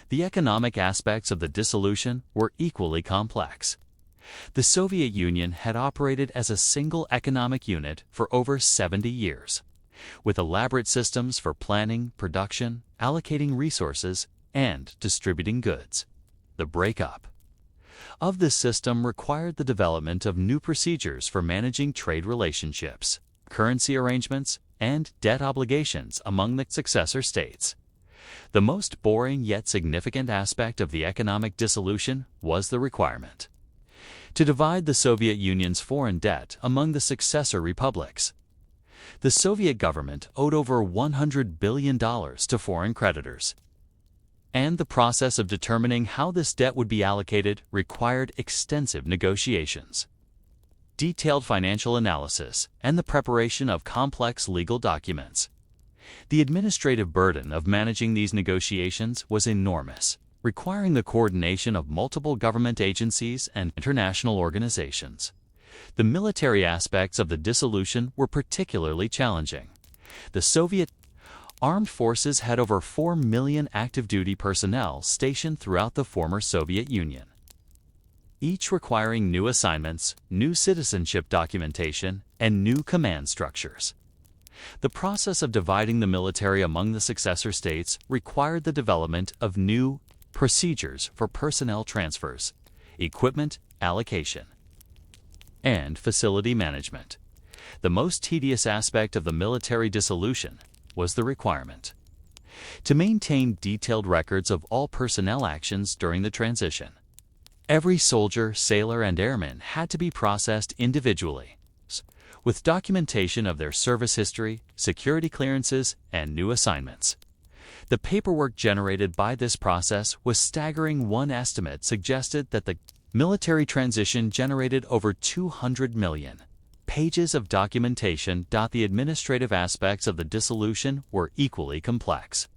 The economic aspects of the dissolution were equally complex. The Soviet Union had operated as a single economic unit for over 70 years, with elaborate systems for planning, production, allocating resources, and distributing goods. The breakup of this system required the development of new procedures for managing trade relationships, currency arrangements, and debt obligations among the successor states. The most boring yet significant aspect of the economic dissolution was the requirement to divide the Soviet Union's foreign debt among the successor republics. The Soviet government owed over $100 billion to foreign creditors, and the process of determining how this debt would be allocated required extensive negotiations, detailed financial analysis, and the preparation of complex legal documents. The administrative burden of managing these negotiations was enormous, requiring the coordination of multiple government agencies and international organizations. The military aspects of the dissolution were particularly challenging. The Soviet armed forces had over 4 million active-duty personnel stationed throughout the former Soviet Union, each requiring new assignments, new citizenship documentation, and new command structures. The process of dividing the military among the successor states required the development of new procedures for personnel transfers, equipment allocation, and facility management. The most tedious aspect of the military dissolution was the requirement to maintain detailed records of all personnel actions during the transition. Every soldier, sailor, and airman had to be processed individually, with documentation of their service history, security clearances, and new assignments. The paperwork generated by this process was staggering. One estimate suggested that the military transition generated over 200 million Pages of documentation dot the administrative aspects of the dissolution were equally complex.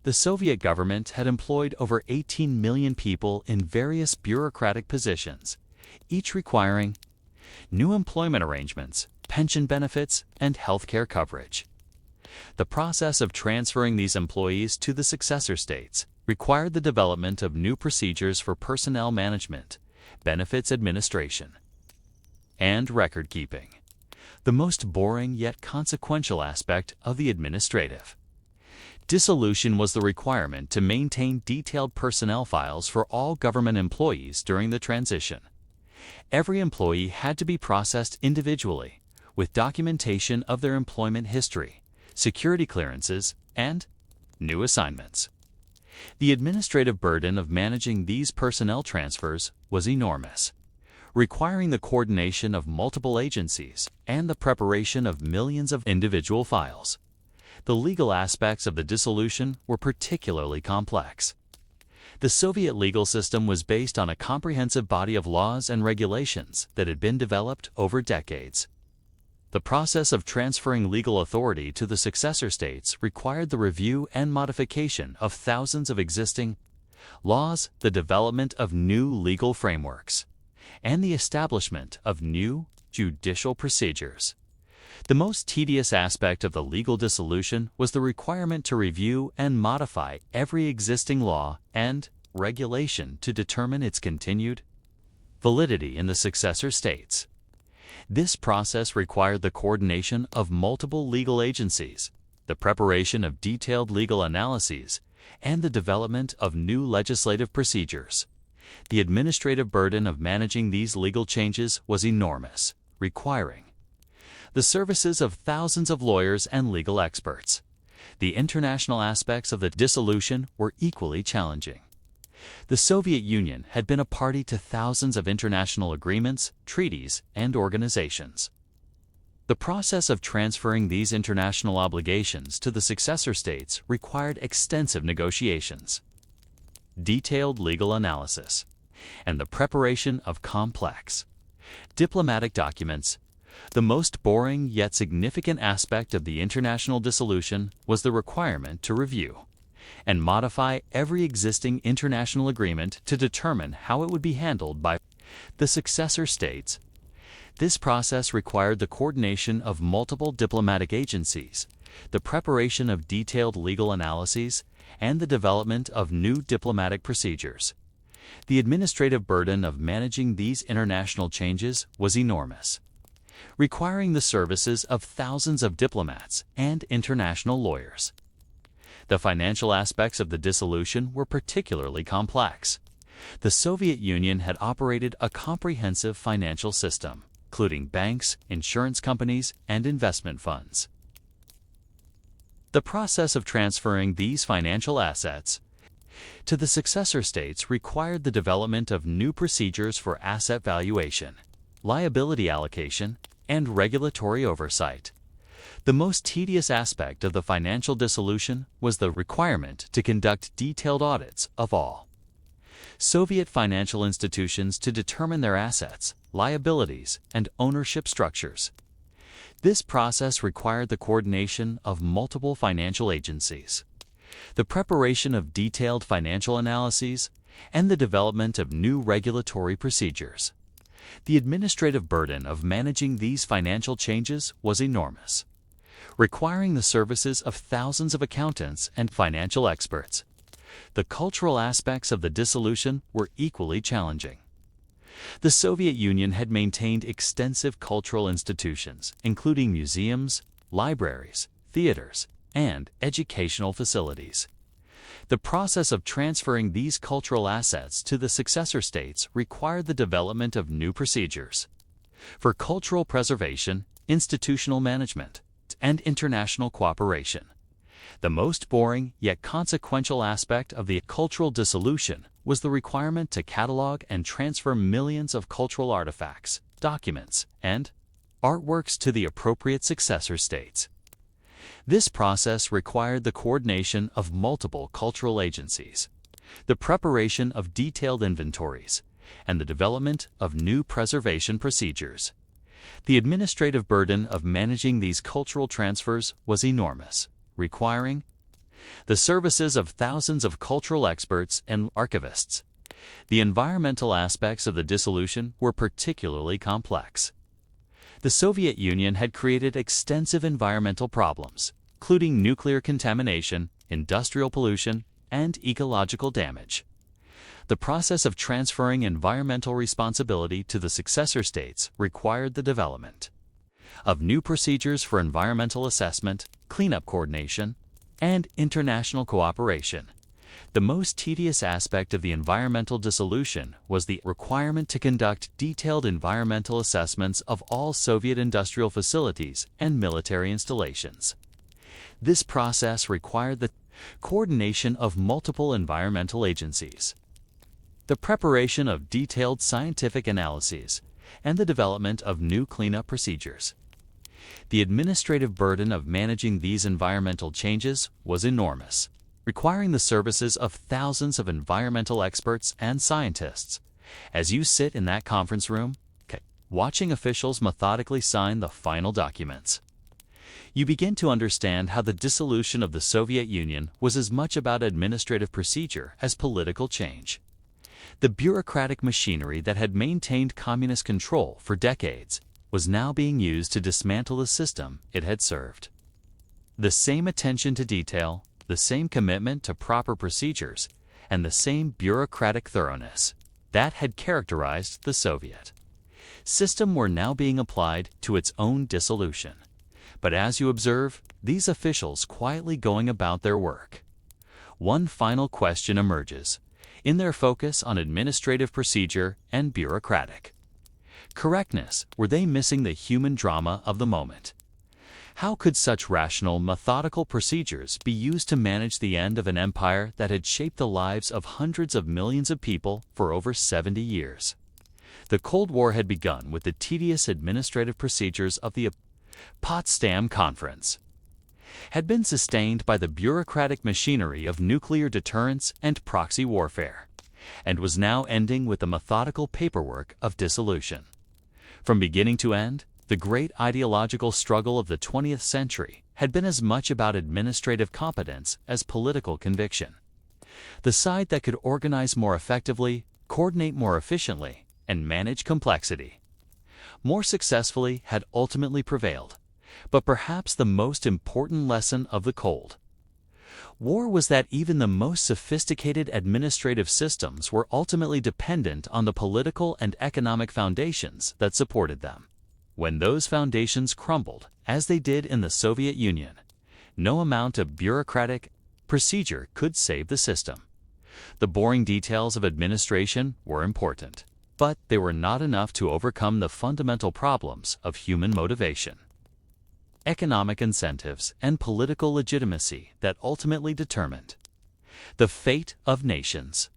The Soviet government had employed over 18 million people in various bureaucratic positions, each requiring new employment arrangements, pension benefits, and healthcare coverage. The process of transferring these employees to the successor states required the development of new procedures for personnel management, benefits administration, and record keeping, the most boring yet consequential aspect of the administrative. Dissolution was the requirement to maintain detailed personnel files for all government employees during the transition. Every employee had to be processed individually, with documentation of their employment history, security clearances, and new assignments. The administrative burden of managing these personnel transfers was enormous, requiring the coordination of multiple agencies and the preparation of millions of individual files. The legal aspects of the dissolution were particularly complex. The Soviet legal system was based on a comprehensive body of laws and regulations that had been developed over decades. The process of transferring legal authority to the successor states required the review and modification of thousands of existing laws, the development of new legal frameworks, and the establishment of new judicial procedures. The most tedious aspect of the legal dissolution was the requirement to review and modify every existing law and regulation to determine its continued validity in the successor states. This process required the coordination of multiple legal agencies, the preparation of detailed legal analyses, and the development of new legislative procedures. The administrative burden of managing these legal changes was enormous, requiring the services of thousands of lawyers and legal experts. The international aspects of the dissolution were equally challenging. The Soviet Union had been a party to thousands of international agreements, treaties, and organizations. The process of transferring these international obligations to the successor states required extensive negotiations, detailed legal analysis, and the preparation of complex diplomatic documents. The most boring yet significant aspect of the international dissolution was the requirement to review and modify every existing international agreement to determine how it would be handled by the successor states. This process required the coordination of multiple diplomatic agencies, the preparation of detailed legal analyses, and the development of new diplomatic procedures. The administrative burden of managing these international changes was enormous, requiring the services of thousands of diplomats and international lawyers. The financial aspects of the dissolution were particularly complex. The Soviet Union had operated a comprehensive financial system, including banks, insurance companies, and investment funds. The process of transferring these financial assets to the successor states required the development of new procedures for asset valuation, liability allocation, and regulatory oversight. The most tedious aspect of the financial dissolution was the requirement to conduct detailed audits of all Soviet financial institutions to determine their assets, liabilities, and ownership structures. This process required the coordination of multiple financial agencies, the preparation of detailed financial analyses, and the development of new regulatory procedures. The administrative burden of managing these financial changes was enormous, requiring the services of thousands of accountants and financial experts. The cultural aspects of the dissolution were equally challenging. The Soviet Union had maintained extensive cultural institutions, including museums, libraries, theaters, and educational facilities. The process of transferring these cultural assets to the successor states required the development of new procedures for cultural preservation, institutional management, and international cooperation. The most boring yet consequential aspect of the cultural dissolution was the requirement to catalog and transfer millions of cultural artifacts, documents, and artworks to the appropriate successor states. This process required the coordination of multiple cultural agencies, the preparation of detailed inventories, and the development of new preservation procedures. The administrative burden of managing these cultural transfers was enormous, requiring the services of thousands of cultural experts and archivists. The environmental aspects of the dissolution were particularly complex. The Soviet Union had created extensive environmental problems, including nuclear contamination, industrial pollution, and ecological damage. The process of transferring environmental responsibility to the successor states required the development of new procedures for environmental assessment, cleanup coordination, and international cooperation. The most tedious aspect of the environmental dissolution was the requirement to conduct detailed environmental assessments of all Soviet industrial facilities and military installations. This process required the coordination of multiple environmental agencies, the preparation of detailed scientific analyses, and the development of new cleanup procedures. The administrative burden of managing these environmental changes was enormous, requiring the services of thousands of environmental experts and scientists. As you sit in that conference room, watching officials methodically sign the final documents, you begin to understand how the dissolution of the Soviet Union was as much about administrative procedure as political change. The bureaucratic machinery that had maintained communist control for decades was now being used to dismantle the system it had served. The same attention to detail, the same commitment to proper procedures, and the same bureaucratic thoroughness that had characterized the Soviet system were now being applied to its own dissolution. But as you observe these officials quietly going about their work, one final question emerges in their focus on administrative procedure and bureaucratic correctness. Were they missing the human drama of the moment? How could such rational, methodical procedures be used to manage the end of an empire that had shaped the lives of hundreds of millions of people for over 70 years? The Cold War had begun with the tedious administrative procedures of the Potsdam Conference, had been sustained by the bureaucratic machinery of nuclear deterrence and proxy warfare, and was now ending with the methodical paperwork of dissolution. From beginning to end, the great ideological struggle of the 20th century had been as much about administrative competence as political conviction. The side that could organize more effectively, coordinate more efficiently, and manage complexity more successfully had ultimately prevailed. But perhaps the most important lesson of the Cold War was that even the most sophisticated administrative systems were ultimately dependent on the political and economic foundations that supported them. When those foundations crumbled, as they did in the Soviet Union, no amount of bureaucratic procedure could save the system. The boring details of administration were important, but they were not enough to overcome the fundamental problems of human motivation, economic incentives, and political legitimacy that ultimately determined the fate of nations.